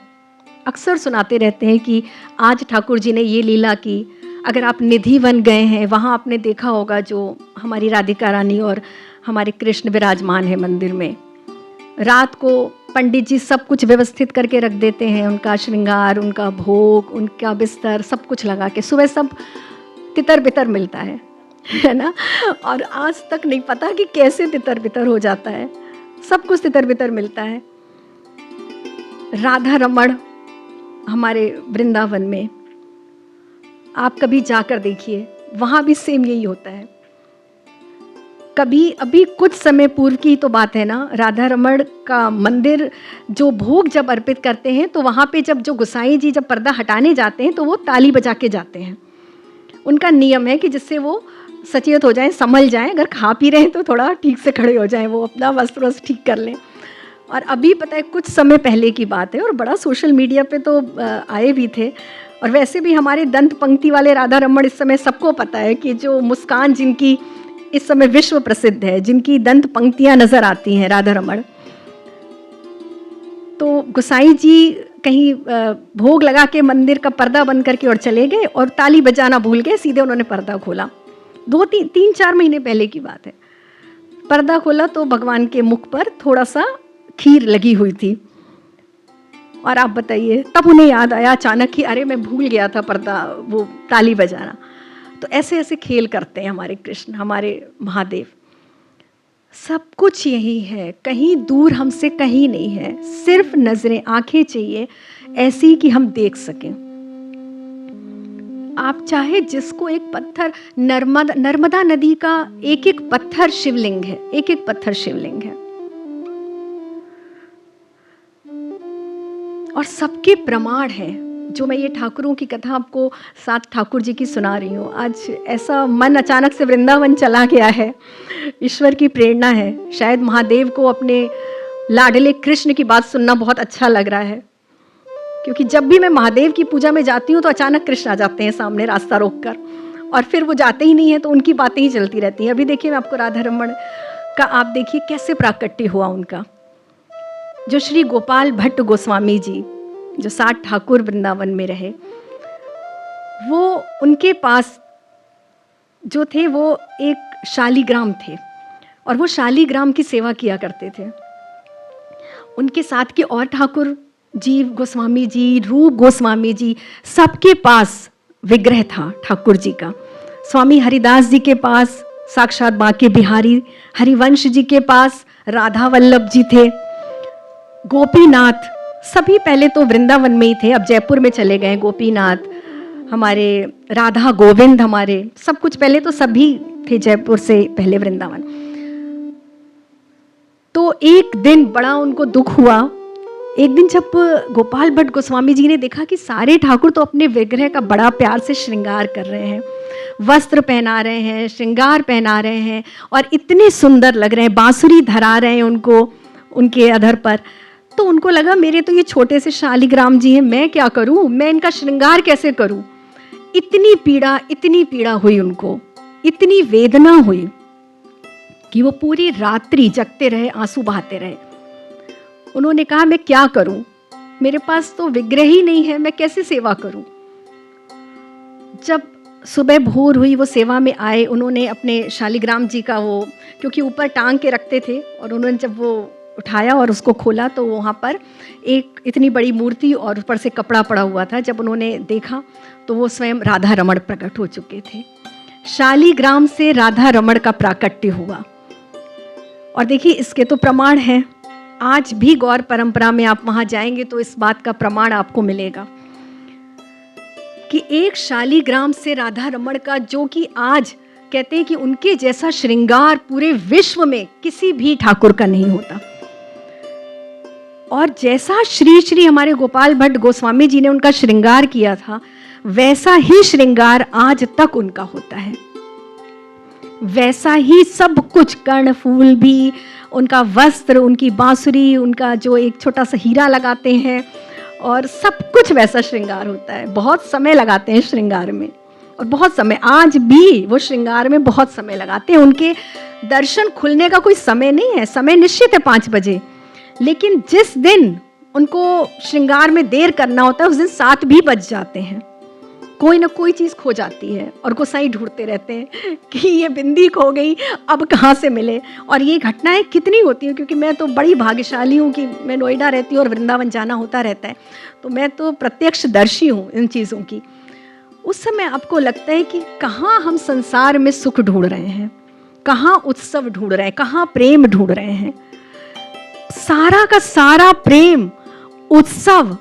अक्सर सुनाते रहते हैं कि आज ठाकुर जी ने ये लीला की। अगर आप निधिवन गए हैं, वहाँ आपने देखा होगा जो हमारी राधिका रानी और हमारे कृष्ण विराजमान है मंदिर में। रात को पंडित जी सब कुछ व्यवस्थित करके रख देते हैं, उनका श्रृंगार, उनका भोग, उनका बिस्तर, सब कुछ लगा के सुबह सब तितर बितर मिलता है ना। और आज तक नहीं पता कि कैसे तितर बितर हो जाता है, सब कुछ तितर बितर मिलता है। राधा रमण हमारे वृंदावन में आप कभी जाकर देखिए, वहाँ भी सेम यही होता है। कभी अभी कुछ समय पूर्व की तो बात है ना, राधा रमण का मंदिर जो भोग जब अर्पित करते हैं तो वहाँ पे जब जो गोसाई जी जब पर्दा हटाने जाते हैं तो वो ताली बजा के जाते हैं। उनका नियम है कि जिससे वो सचेत हो जाएं, संभल जाएं, अगर खा पी रहे हैं तो थोड़ा ठीक से खड़े हो जाएं, वो अपना वस्त्र ठीक कर लें। और अभी पता है कुछ समय पहले की बात है और बड़ा सोशल मीडिया पे तो आए भी थे। और वैसे भी हमारे दंत पंक्ति वाले राधा रमण इस समय सबको पता है कि जो मुस्कान जिनकी इस समय विश्व प्रसिद्ध है, जिनकी दंत पंक्तियां नजर आती हैं राधा रमण। तो गोसाई जी कहीं भोग लगा के मंदिर का पर्दा बंद करके और चले गए और ताली बजाना भूल गए, सीधे उन्होंने पर्दा खोला। 3-4 महीने पहले की बात है। पर्दा खोला तो भगवान के मुख पर थोड़ा सा खीर लगी हुई थी। और आप बताइए, तब उन्हें याद आया अचानक कि अरे मैं भूल गया था पर्दा, वो ताली बजाना। तो ऐसे ऐसे खेल करते हैं हमारे कृष्ण, हमारे महादेव। सब कुछ यही है, कहीं दूर हमसे कहीं नहीं है, सिर्फ नजरें, आंखें चाहिए ऐसी कि हम देख सकें। आप चाहे जिसको एक पत्थर, नर्मदा नदी का एक एक पत्थर शिवलिंग है, एक एक पत्थर शिवलिंग है। और सबके प्रमाण है। जो मैं ये ठाकुरों की कथा आपको 7 ठाकुर जी की सुना रही हूँ, आज ऐसा मन अचानक से वृंदावन चला गया है, ईश्वर की प्रेरणा है। शायद महादेव को अपने लाडले कृष्ण की बात सुनना बहुत अच्छा लग रहा है, क्योंकि जब भी मैं महादेव की पूजा में जाती हूँ तो अचानक कृष्ण आ जाते हैं सामने रास्ता रोककर, और फिर वो जाते ही नहीं है तो उनकी बातें ही चलती रहती हैं। अभी देखिए मैं आपको राधा रमण का आप देखिए कैसे प्राकट्य हुआ उनका। जो श्री गोपाल भट्ट गोस्वामी जी, जो 7 ठाकुर वृंदावन में रहे, वो उनके पास जो थे वो एक शालीग्राम थे और वो शालीग्राम की सेवा किया करते थे। उनके साथ के और ठाकुर जीव गोस्वामी जी, रूप गोस्वामी जी, सबके पास विग्रह था ठाकुर जी का। स्वामी हरिदास जी के पास साक्षात बांके बिहारी हरिवंश जी के पास राधा वल्लभ जी थे। गोपीनाथ सभी पहले तो वृंदावन में ही थे, अब जयपुर में चले गए। गोपीनाथ, हमारे राधा गोविंद, हमारे सब कुछ पहले तो सभी थे जयपुर से पहले वृंदावन। तो एक दिन बड़ा उनको दुख हुआ। एक दिन जब गोपाल भट्ट गोस्वामी जी ने देखा कि सारे ठाकुर तो अपने विग्रह का बड़ा प्यार से श्रृंगार कर रहे हैं, वस्त्र पहना रहे हैं, श्रृंगार पहना रहे हैं और इतने सुंदर लग रहे हैं, बांसुरी धरा रहे हैं उनको उनके अधर पर, तो उनको लगा मेरे तो ये छोटे से शालीग्राम जी हैं, मैं क्या करूं, मैं इनका श्रृंगार कैसे करूं। इतनी पीड़ा हुई उनको, इतनी वेदना हुई कि वो पूरी रात्रि जगते रहे, आंसू बहाते रहे। उन्होंने कहा मैं क्या करूं, मेरे पास तो विग्रह ही नहीं है, मैं कैसे सेवा करूं। जब सुबह भोर हुई, वो सेवा में आए, उन्होंने अपने शालीग्राम जी का वो, क्योंकि ऊपर टांग के रखते थे, और उन्होंने जब वो उठाया और उसको खोला तो वहाँ पर एक इतनी बड़ी मूर्ति और ऊपर से कपड़ा पड़ा हुआ था। जब उन्होंने देखा तो वो स्वयं राधा रमण प्रकट हो चुके थे। शालीग्राम से राधा रमण का प्राकट्य हुआ। और देखिए इसके तो प्रमाण हैं, आज भी गौर परंपरा में आप वहाँ जाएंगे तो इस बात का प्रमाण आपको मिलेगा कि एक शालीग्राम से राधा रमण का, जो कि आज कहते हैं कि उनके जैसा श्रृंगार पूरे विश्व में किसी भी ठाकुर का नहीं होता। और जैसा श्री श्री हमारे गोपाल भट्ट गोस्वामी जी ने उनका श्रृंगार किया था, वैसा ही श्रृंगार आज तक उनका होता है। वैसा ही सब कुछ, कर्ण फूल भी, उनका वस्त्र, उनकी बांसुरी, उनका जो एक छोटा सा हीरा लगाते हैं, और सब कुछ वैसा श्रृंगार होता है। बहुत समय लगाते हैं श्रृंगार में, और बहुत समय, आज भी वो श्रृंगार में बहुत समय लगाते हैं। उनके दर्शन खुलने का कोई समय नहीं है, समय निश्चित है 5 बजे, लेकिन जिस दिन उनको श्रृंगार में देर करना होता है उस दिन 7 भी बज जाते हैं। कोई ना कोई चीज़ खो जाती है और गोसाई ढूंढते रहते हैं कि ये बिंदी खो गई, अब कहाँ से मिले। और ये घटनाएं कितनी होती हैं, क्योंकि मैं तो बड़ी भाग्यशाली हूँ कि मैं नोएडा रहती हूँ और वृंदावन जाना होता रहता है, तो मैं तो प्रत्यक्षदर्शी हूँ इन चीज़ों की। उस समय आपको लगता है कि कहाँ हम संसार में सुख ढूंढ रहे हैं, कहाँ उत्सव ढूंढ रहे हैं, कहाँ प्रेम ढूंढ रहे हैं। सारा का सारा प्रेम, उत्सव,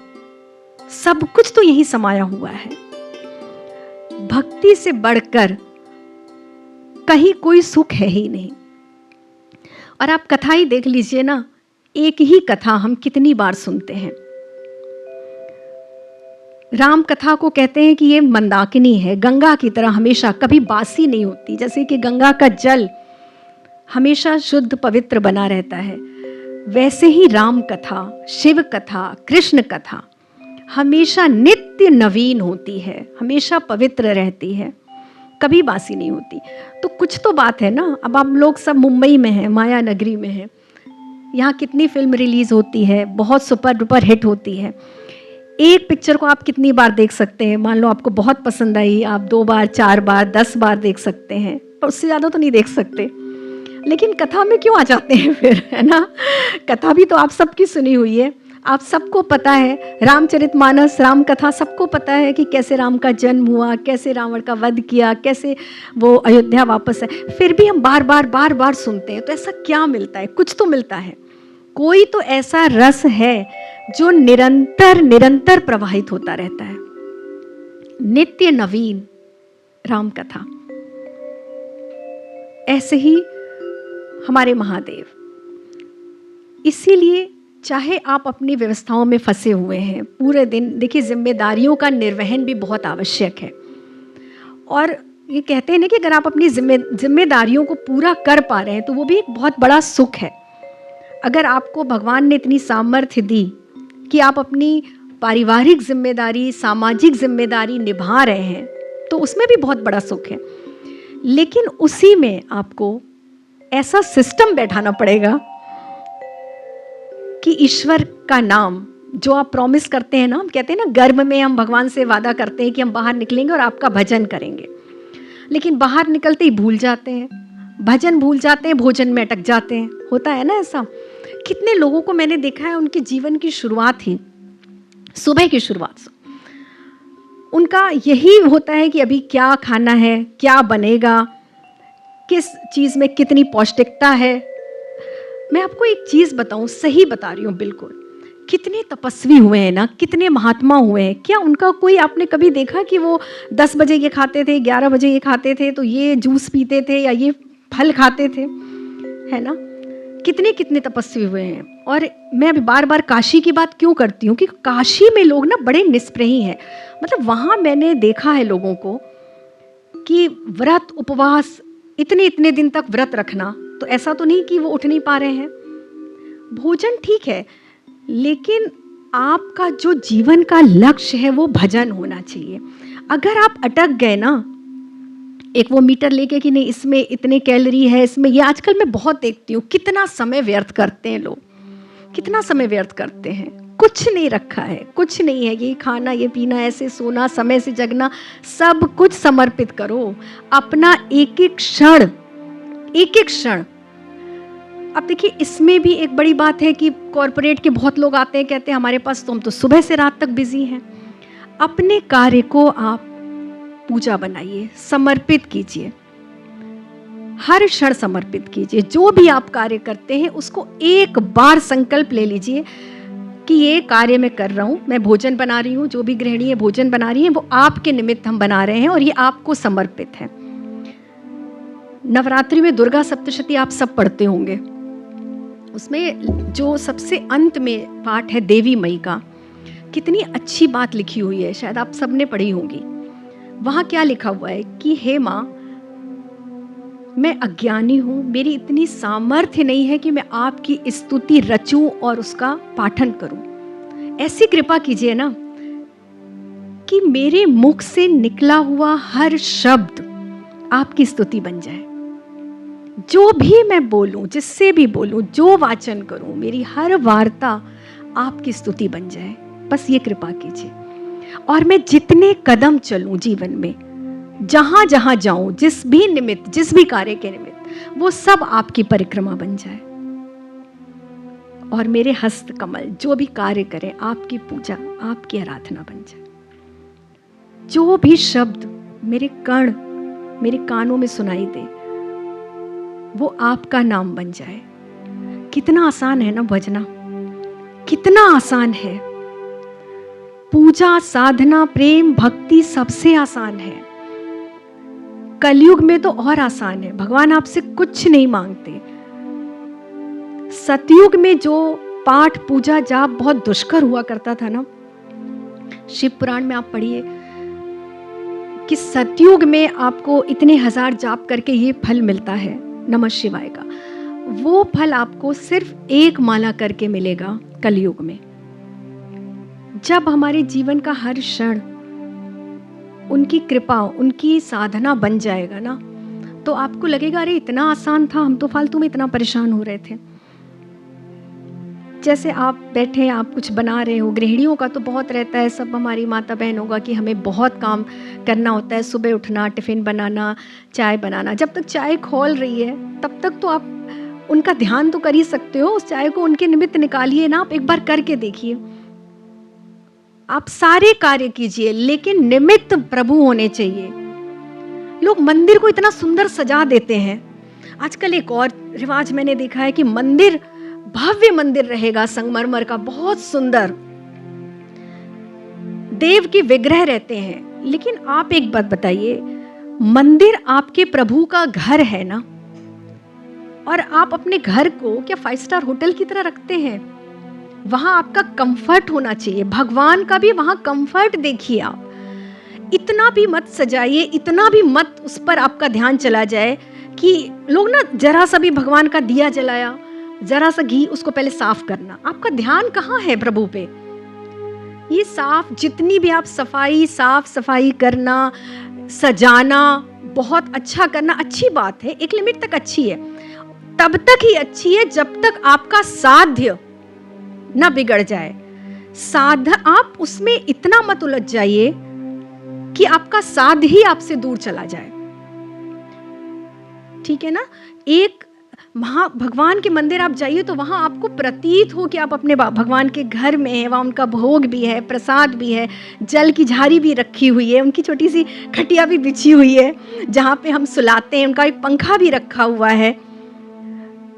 सब कुछ तो यही समाया हुआ है। भक्ति से बढ़कर कहीं कोई सुख है ही नहीं। और आप कथा ही देख लीजिए ना, एक ही कथा हम कितनी बार सुनते हैं। राम कथा को कहते हैं कि ये मंदाकिनी है, गंगा की तरह हमेशा कभी बासी नहीं होती। जैसे कि गंगा का जल हमेशा शुद्ध पवित्र बना रहता है, वैसे ही राम कथा, शिव कथा, कृष्ण कथा हमेशा नित्य नवीन होती है, हमेशा पवित्र रहती है, कभी बासी नहीं होती। तो कुछ तो बात है ना। अब हम लोग सब मुंबई में हैं, माया नगरी में हैं, यहाँ कितनी फिल्म रिलीज़ होती है, बहुत सुपर डुपर हिट होती है। एक पिक्चर को आप कितनी बार देख सकते हैं? मान लो आपको बहुत पसंद आई, आप 2 बार, 4 बार, 10 बार देख सकते हैं, पर उससे ज़्यादा तो नहीं देख सकते। लेकिन कथा में क्यों आ जाते हैं फिर, है ना? कथा भी तो आप सबकी सुनी हुई है, आप सबको पता है। रामचरितमानस, राम कथा सबको पता है कि कैसे राम का जन्म हुआ, कैसे रावण का वध किया, कैसे वो अयोध्या वापस है। फिर भी हम बार बार सुनते हैं। तो ऐसा क्या मिलता है? कुछ तो मिलता है, कोई तो ऐसा रस है जो निरंतर प्रवाहित होता रहता है। नित्य नवीन राम कथा। ऐसे ही हमारे महादेव। इसीलिए चाहे आप अपनी व्यवस्थाओं में फंसे हुए हैं पूरे दिन, देखिए जिम्मेदारियों का निर्वहन भी बहुत आवश्यक है। और ये कहते हैं ना कि अगर आप अपनी जिम्मेदारियों को पूरा कर पा रहे हैं तो वो भी एक बहुत बड़ा सुख है। अगर आपको भगवान ने इतनी सामर्थ्य दी कि आप अपनी पारिवारिक जिम्मेदारी, सामाजिक जिम्मेदारी निभा रहे हैं, तो उसमें भी बहुत बड़ा सुख है। लेकिन उसी में आपको ऐसा सिस्टम बैठाना पड़ेगा कि ईश्वर का नाम जो आप प्रॉमिस करते हैं ना, हम कहते हैं ना गर्भ में हम भगवान से वादा करते हैं कि हम बाहर निकलेंगे और आपका भजन करेंगे, लेकिन बाहर निकलते ही भूल जाते हैं, भजन भूल जाते हैं, भोजन में अटक जाते हैं। होता है ना ऐसा? कितने लोगों को मैंने देखा है, उनके जीवन की शुरुआत ही सुबह की शुरुआत से उनका यही होता है कि अभी क्या खाना है, क्या बनेगा, किस चीज़ में कितनी पौष्टिकता है। मैं आपको एक चीज़ बताऊं, सही बता रही हूँ बिल्कुल, कितने तपस्वी हुए हैं ना, कितने महात्मा हुए हैं। क्या उनका कोई आपने कभी देखा कि वो 10 बजे ये खाते थे, 11 बजे ये खाते थे, तो ये जूस पीते थे या ये फल खाते थे, है ना? कितने कितने तपस्वी हुए हैं। और मैं अभी बार बार काशी की बात क्यों करती हूँ कि काशी में लोग ना बड़े निष्प्रही हैं। मतलब वहाँ मैंने देखा है लोगों को कि व्रत उपवास इतने इतने दिन तक व्रत रखना, तो ऐसा तो नहीं कि वो उठ नहीं पा रहे हैं। भोजन ठीक है, लेकिन आपका जो जीवन का लक्ष्य है वो भजन होना चाहिए। अगर आप अटक गए ना एक वो मीटर लेके कि नहीं इसमें इतने कैलोरी है, इसमें ये, आजकल मैं बहुत देखती हूँ कितना समय व्यर्थ करते हैं लोग, कितना समय व्यर्थ करते हैं। कुछ नहीं रखा है, कुछ नहीं है, ये खाना, ये पीना, ऐसे सोना, समय से जगना, सब कुछ समर्पित करो। अपना एक एक क्षण, एक एक क्षण। अब देखिए इसमें भी एक बड़ी बात है कि कॉरपोरेट के बहुत लोग आते हैं, कहते हैं हमारे पास तो हम तो सुबह से रात तक बिजी हैं। अपने कार्य को आप पूजा बनाइए, समर्पित कीजिए, हर क्षण समर्पित कीजिए। जो भी आप कार्य करते हैं उसको एक बार संकल्प ले लीजिए कि ये कार्य मैं कर रहा हूँ, मैं भोजन बना रही हूँ, जो भी गृहिणी है भोजन बना रही है वो आपके निमित्त हम बना रहे हैं और ये आपको समर्पित है। नवरात्रि में दुर्गा सप्तशती आप सब पढ़ते होंगे, उसमें जो सबसे अंत में पाठ है देवी मई का, कितनी अच्छी बात लिखी हुई है, शायद आप सबने पढ़ी होंगी। वहाँ क्या लिखा हुआ है कि हे माँ, मैं अज्ञानी हूँ, मेरी इतनी सामर्थ्य नहीं है कि मैं आपकी स्तुति रचूं और उसका पाठन करूं। ऐसी कृपा कीजिए ना कि मेरे मुख से निकला हुआ हर शब्द आपकी स्तुति बन जाए। जो भी मैं बोलूं, जिससे भी बोलूं, जो वाचन करूं, मेरी हर वार्ता आपकी स्तुति बन जाए। बस ये कृपा कीजिए। और मैं जितने कदम चलूं जीवन में, जहां जहां जाऊं, जिस भी निमित्त, जिस भी कार्य के निमित्त, वो सब आपकी परिक्रमा बन जाए। और मेरे हस्त कमल जो भी कार्य करें, आपकी पूजा, आपकी आराधना बन जाए। जो भी शब्द मेरे कण, मेरे कानों में सुनाई दे, वो आपका नाम बन जाए। कितना आसान है ना भजना, कितना आसान है। पूजा, साधना, प्रेम, भक्ति सबसे आसान है। कलयुग में तो और आसान है। भगवान आपसे कुछ नहीं मांगते। सतयुग में जो पाठ, पूजा, जाप बहुत दुष्कर हुआ करता था ना, शिव पुराण में आप पढ़िए कि सतयुग में आपको इतने हजार जाप करके ये फल मिलता है नमः शिवाय का। वो फल आपको सिर्फ एक माला करके मिलेगा कलयुग में। जब हमारे जीवन का हर क्षण उनकी कृपा, उनकी साधना बन जाएगा ना, तो आपको लगेगा अरे इतना आसान था, हम तो फालतू में इतना परेशान हो रहे थे। जैसे आप बैठे हैं, आप कुछ बना रहे हो, गृहिणियों का तो बहुत रहता है, सब हमारी माता बहनों का, कि हमें बहुत काम करना होता है, सुबह उठना, टिफ़िन बनाना, चाय बनाना। जब तक चाय खौल रही है तब तक तो आप उनका ध्यान तो कर ही सकते हो, उस चाय को उनके निमित्त निकालिए ना, आप एक बार करके देखिए। आप सारे कार्य कीजिए लेकिन निमित्त प्रभु होने चाहिए। लोग मंदिर को इतना सुंदर सजा देते हैं। आजकल एक और रिवाज मैंने देखा है कि मंदिर, भव्य मंदिर रहेगा संगमरमर का, बहुत सुंदर, देव के विग्रह रहते हैं। लेकिन आप एक बात बताइए, मंदिर आपके प्रभु का घर है ना, और आप अपने घर को क्या 5 स्टार होटल की तरह रखते हैं? वहां आपका कंफर्ट होना चाहिए, भगवान का भी वहां कंफर्ट देखिए। आप इतना भी मत सजाइए, इतना भी मत उस पर आपका ध्यान चला जाए कि लोग ना जरा सा भी भगवान का दिया जलाया, जरा सा घी, उसको पहले साफ करना। आपका ध्यान कहाँ है प्रभु पे? ये साफ, जितनी भी आप सफाई, साफ सफाई करना, सजाना, बहुत अच्छा करना अच्छी बात है, एक लिमिट तक अच्छी है, तब तक ही अच्छी है जब तक आपका साध्य ना बिगड़ जाए। आप उसमें इतना मत उलझ जाइए कि आपका साध ही आपसे दूर चला जाए। ठीक है ना? एक भगवान के मंदिर आप जाइए तो वहां आपको प्रतीत हो कि आप अपने भगवान के घर में हैं, वहां उनका भोग भी है, प्रसाद भी है, जल की झारी भी रखी हुई है, उनकी छोटी सी खटिया भी बिछी हुई है जहां पे हम सुलाते हैं, उनका एक पंखा भी रखा हुआ है।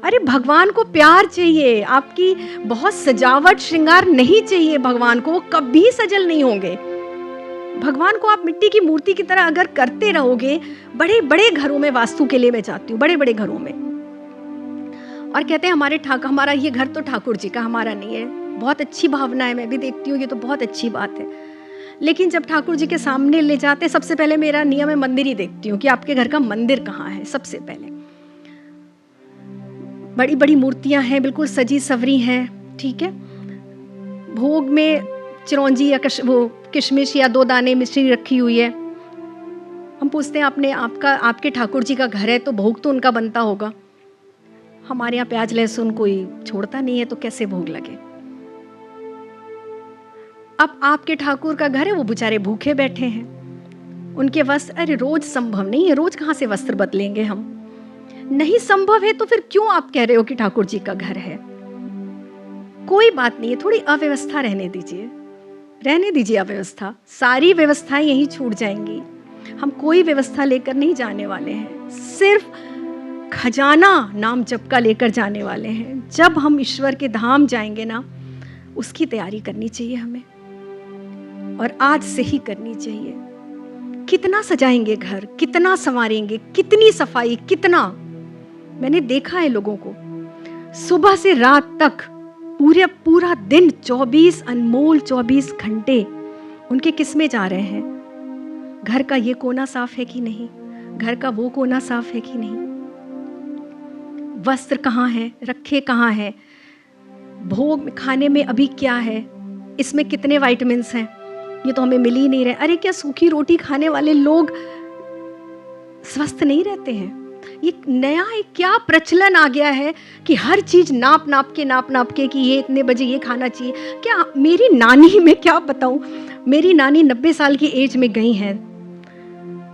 अरे भगवान को प्यार चाहिए, आपकी बहुत सजावट श्रृंगार नहीं चाहिए भगवान को, वो कभी सजल नहीं होंगे। भगवान को आप मिट्टी की मूर्ति की तरह अगर करते रहोगे, बड़े बड़े घरों में, वास्तु के लिए मैं चाहती हूँ, बड़े बड़े घरों में, और कहते हैं हमारा ये घर तो ठाकुर जी का, हमारा नहीं है। बहुत अच्छी भावना है, मैं भी देखती हूँ, ये तो बहुत अच्छी बात है। लेकिन जब ठाकुर जी के सामने ले जाते, सबसे पहले मेरा नियम है मंदिर ही देखती हूँ कि आपके घर का मंदिर कहाँ है। सबसे पहले बड़ी बड़ी मूर्तियां हैं, बिल्कुल सजी सवरी हैं, ठीक है, भोग में चिरौंजी या किशमिश या 2 दाने मिश्री रखी हुई है। हम पूछते हैं आपके ठाकुर जी का घर है तो भोग तो उनका बनता होगा। हमारे यहाँ प्याज लहसुन कोई छोड़ता नहीं है, तो कैसे भोग लगे? अब आपके ठाकुर का घर है, वो बेचारे भूखे बैठे हैं, उनके वस्त्र, अरे रोज संभव नहीं है, रोज कहाँ से वस्त्र बदलेंगे हम? नहीं संभव है तो फिर क्यों आप कह रहे हो कि ठाकुर जी का घर है? कोई बात नहीं है, थोड़ी अव्यवस्था रहने दीजिए अव्यवस्था, सारी व्यवस्थाएं यहीं छूट जाएंगी। हम कोई व्यवस्था लेकर नहीं जाने वाले हैं, सिर्फ खजाना नाम जप का लेकर जाने वाले हैं। जब हम ईश्वर के धाम जाएंगे ना, उसकी तैयारी करनी चाहिए हमें, और आज से ही करनी चाहिए। कितना सजाएंगे घर, कितना संवारेंगे, कितनी सफाई, कितना। मैंने देखा है लोगों को सुबह से रात तक, पूरा दिन, 24 अनमोल 24 घंटे उनके किसमें जा रहे हैं? घर का ये कोना साफ है कि नहीं, घर का वो कोना साफ है कि नहीं, वस्त्र कहाँ है, रखे कहाँ है, भोग खाने में अभी क्या है, इसमें कितने विटामिन्स हैं, ये तो हमें मिल ही नहीं रहे। अरे क्या सूखी रोटी खाने वाले लोग स्वस्थ नहीं रहते हैं? ये नया एक क्या प्रचलन आ गया है कि हर चीज नाप के कि ये इतने बजे ये खाना चाहिए। क्या मेरी नानी, मैं क्या बताऊं, मेरी नानी 90 साल की एज में गई हैं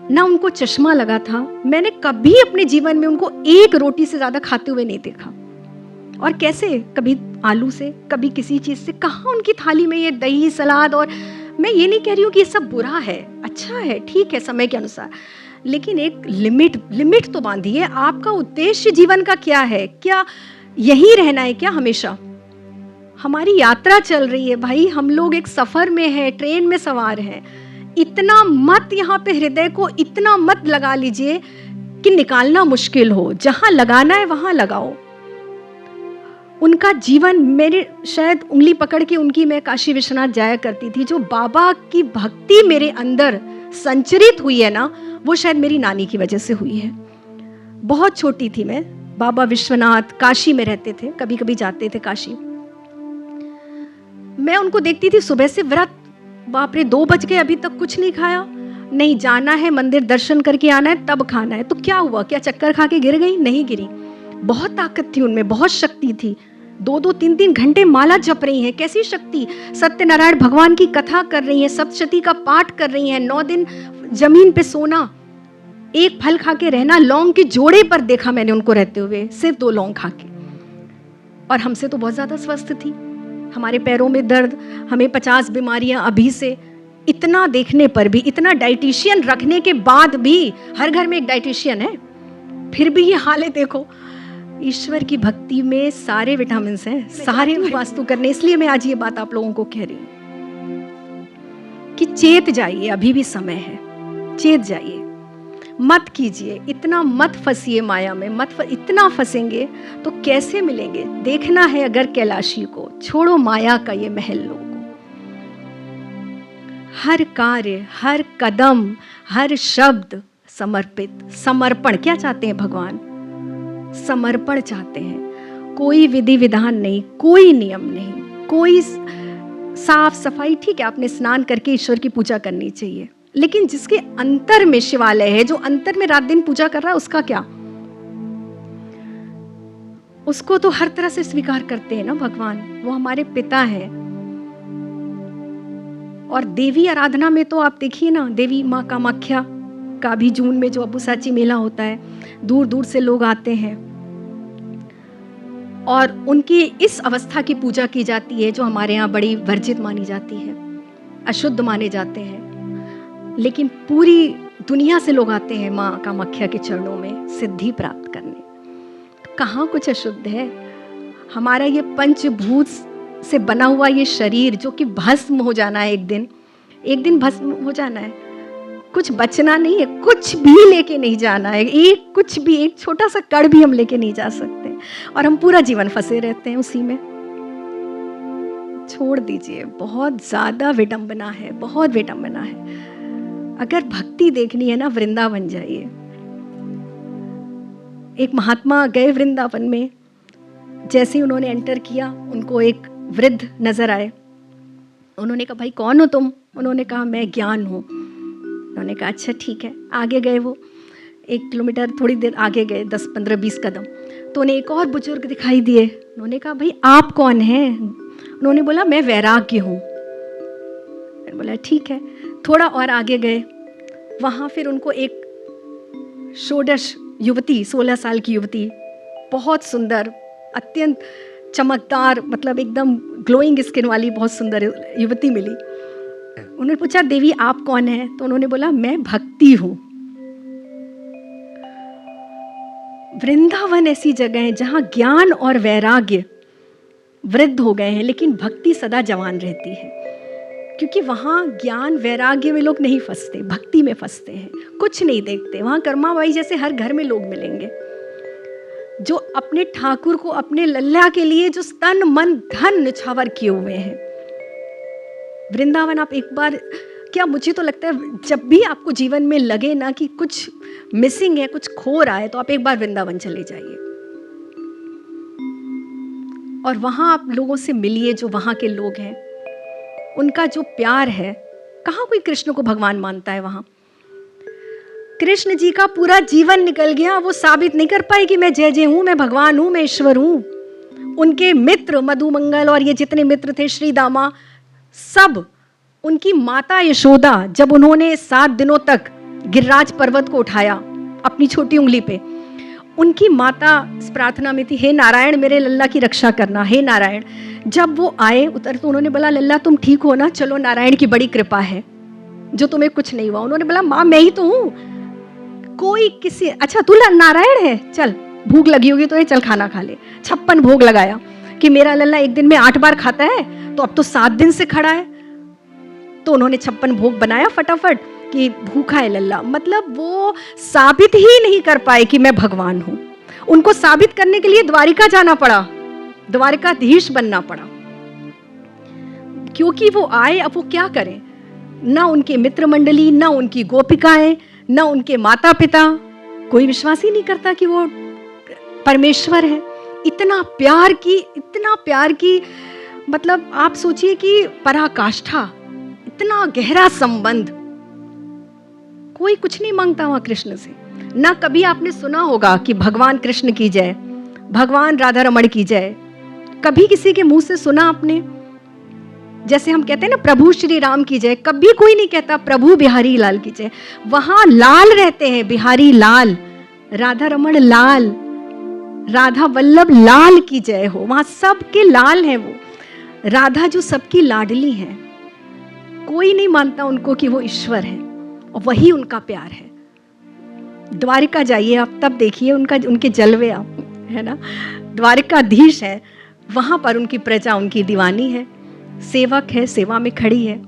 ना, उनको चश्मा लगा था, मैंने कभी अपने जीवन में उनको एक रोटी से ज्यादा खाते हुए नहीं देखा। और कैसे, कभी आलू से, कभी किसी चीज से, कहाँ उनकी थाली में ये दही सलाद। और मैं ये नहीं कह रही हूँ कि ये सब बुरा है, अच्छा है, ठीक है समय के अनुसार, लेकिन एक लिमिट तो बांधिए। आपका उद्देश्य जीवन का क्या है? क्या यही रहना है क्या हमेशा? हमारी यात्रा चल रही है भाई, हम लोग एक सफर में हैं, ट्रेन में सवार हैं। इतना मत यहाँ पे हृदय को इतना मत लगा लीजिए कि निकालना मुश्किल हो। जहां लगाना है वहां लगाओ। उनका जीवन, मेरे शायद उंगली पकड़ के उनकी मैं काशी विश्वनाथ जाया करती थी। जो बाबा की भक्ति मेरे अंदर संचरित हुई है ना, वो शायद मेरी नानी की वजह से हुई है। बहुत छोटी थी मैं, बाबा विश्वनाथ काशी में रहते थे, कभी कभी जाते थे काशी। मैं उनको देखती थी सुबह से व्रत, बाप रे 2 बज गए अभी तक कुछ नहीं खाया, नहीं जाना है मंदिर दर्शन करके आना है तब खाना है। तो क्या हुआ, क्या चक्कर खा के गिर गई? नहीं गिरी। बहुत ताकत थी उनमें, बहुत शक्ति थी। 2-2, 3-3 घंटे माला जप रही हैं, कैसी शक्ति। सत्यनारायण भगवान की कथा कर रही हैं, सप्तशती का पाठ कर रही हैं, 9 दिन जमीन पे सोना, एक फल खा के रहना। लौंग के जोड़े पर देखा मैंने उनको रहते हुए, सिर्फ 2 लौंग खा के। और हमसे तो बहुत ज्यादा स्वस्थ थी। हमारे पैरों में दर्द, हमें 50 बीमारियां अभी से। इतना देखने पर भी, इतना डाइटिशियन रखने के बाद भी, हर घर में एक डाइटिशियन है, फिर भी ये हालत देखो। ईश्वर की भक्ति में सारे विटामिन हैं, सारे वास्तु करने। इसलिए मैं आज ये बात आप लोगों को कह रही हूं कि चेत जाइए, अभी भी समय है, चेत जाइए, मत कीजिए, इतना मत फंसिए माया में, इतना फंसेंगे तो कैसे मिलेंगे। देखना है अगर कैलाशी को, छोड़ो माया का ये महलों को। हर कार्य, हर कदम, हर शब्द समर्पित, समर्पण। क्या चाहते हैं भगवान? समर्पण चाहते हैं। कोई विधि विधान नहीं, कोई नियम नहीं, कोई साफ सफाई। ठीक है, आपने स्नान करके ईश्वर की पूजा करनी चाहिए, लेकिन जिसके अंतर में शिवालय है, जो अंतर में रात दिन पूजा कर रहा है, उसका क्या? उसको तो हर तरह से स्वीकार करते हैं ना भगवान, वो हमारे पिता हैं। और देवी आराधना में तो आप देखिए ना, देवी माँ कामाख्या का भी जून में जो अबुसाची मेला होता है, दूर दूर से लोग आते हैं और उनकी इस अवस्था की पूजा की जाती है जो हमारे यहाँ बड़ी वर्जित मानी जाती है, अशुद्ध माने जाते हैं। लेकिन पूरी दुनिया से लोग आते हैं माँ कामाख्या के चरणों में सिद्धि प्राप्त करने। तो कहाँ कुछ अशुद्ध है? हमारा ये पंचभूत से बना हुआ ये शरीर जो कि भस्म हो जाना है, एक दिन भस्म हो जाना है, कुछ बचना नहीं है, कुछ भी लेके नहीं जाना है, कुछ भी एक छोटा सा कण भी हम लेके नहीं जा सकते, और हम पूरा जीवन फंसे रहते हैं उसी में। छोड़ दीजिए, बहुत ज्यादा विडंबना है, बहुत विडंबना है। अगर भक्ति देखनी है ना, वृंदावन जाइए। एक महात्मा गए वृंदावन में, जैसे ही उन्होंने एंटर किया, उनको एक वृद्ध नजर आए। उन्होंने कहा, भाई कौन हो तुम? उन्होंने कहा, मैं ज्ञान हूँ। उन्होंने कहा, अच्छा ठीक है। आगे गए, वो 1 किलोमीटर थोड़ी देर आगे गए, 10, 15, 20 कदम, तो उन्हें एक और बुजुर्ग दिखाई दिए। उन्होंने कहा, भाई आप कौन हैं? उन्होंने बोला, मैं वैराग्य हूँ। मैंने बोला ठीक है। थोड़ा और आगे गए, वहाँ फिर उनको एक षोडश युवती, 16 साल की युवती, बहुत सुंदर, अत्यंत चमकदार, मतलब एकदम ग्लोइंग स्किन वाली बहुत सुंदर युवती मिली। उन्होंने पूछा, देवी आप कौन हैं? तो उन्होंने बोला, मैं भक्ति हूँ। वृंदावन ऐसी जगह है जहाँ ज्ञान और वैराग्य वृद्ध हो गए हैं, लेकिन भक्ति सदा जवान रहती है, क्योंकि वहाँ ज्ञान वैराग्य में लोग नहीं फंसते, भक्ति में फंसते हैं, कुछ नहीं देखते। वहाँ कर्माबाई जैसे हर घर में लोग मिलेंगे जो अपने ठाकुर को, अपने लल्ला के लिए जो तन मन धन निछावर किए हुए हैं। वृंदावन आप एक बार, क्या मुझे तो लगता है जब भी आपको जीवन में लगे ना कि कुछ मिसिंग है, कुछ खो रहा है, तो आप एक बार वृंदावन चले जाइए और वहाँ आप लोगों से मिलिए जो वहाँ के लोग हैं। उनका जो प्यार है, कहाँ कोई कृष्ण को भगवान मानता है वहाँ? कृष्ण जी का पूरा जीवन निकल गया, वो साबित नहीं कर पाए कि मैं जय जय हूँ, मैं भगवान हूँ, मैं ईश्वर हूँ। उनके मित्र मधुमंगल और ये जितने मित्र थे, श्री दामा, सब, उनकी माता यशोदा, जब उन्होंने 7 दिनों तक गिरिराज पर्वत को उठाया अपनी छोटी उंगली पे, उनकी माता इस प्रार्थना में थी, हे नारायण मेरे लल्ला की रक्षा करना, हे नारायण। जब वो आए उतर, तो उन्होंने बोला, लल्ला तुम ठीक हो ना? चलो, नारायण की बड़ी कृपा है जो तुम्हें कुछ नहीं हुआ। उन्होंने बोला, माँ मैं ही तो हूँ, कोई किसी, अच्छा तू नारायण है, चल भूख लगी होगी तो ये, चल खाना खा ले। 56 भोग लगाया कि मेरा लल्ला एक दिन में 8 बार खाता है, तो अब तो 7 दिन से खड़ा है। तो उन्होंने 56 भोग बनाया फटाफट कि भूखा है लल्ला। मतलब वो साबित ही नहीं कर पाए कि मैं भगवान हूं। उनको साबित करने के लिए द्वारिका जाना पड़ा, द्वारिकाधीश बनना पड़ा, क्योंकि वो आए। अब वो क्या करें? ना उनके मित्र मंडली, ना उनकी गोपिकाएं, ना उनके माता पिता, कोई विश्वास ही नहीं करता कि वो परमेश्वर है। इतना प्यार की मतलब आप सोचिए कि पराकाष्ठा, इतना गहरा संबंध। कोई कुछ नहीं मांगता वहां कृष्ण से। ना कभी आपने सुना होगा कि भगवान कृष्ण की जय, भगवान राधा रमण की जय। कभी किसी के मुंह से सुना आपने? जैसे हम कहते हैं ना प्रभु श्री राम की जय, कभी कोई नहीं कहता प्रभु बिहारी लाल की जय। वहां लाल रहते हैं, बिहारी लाल, राधा रमण लाल, राधा वल्लभ लाल की जय हो। वहां सबके लाल हैं वो। राधा जो सबकी लाडली है, कोई नहीं मानता उनको कि वो ईश्वर है, और वही उनका प्यार है। द्वारिका जाइए आप, तब देखिए उनके जलवे आप, है ना। द्वारिकाधीश है, वहां पर उनकी प्रजा उनकी दीवानी है, सेवक है, सेवा में खड़ी है।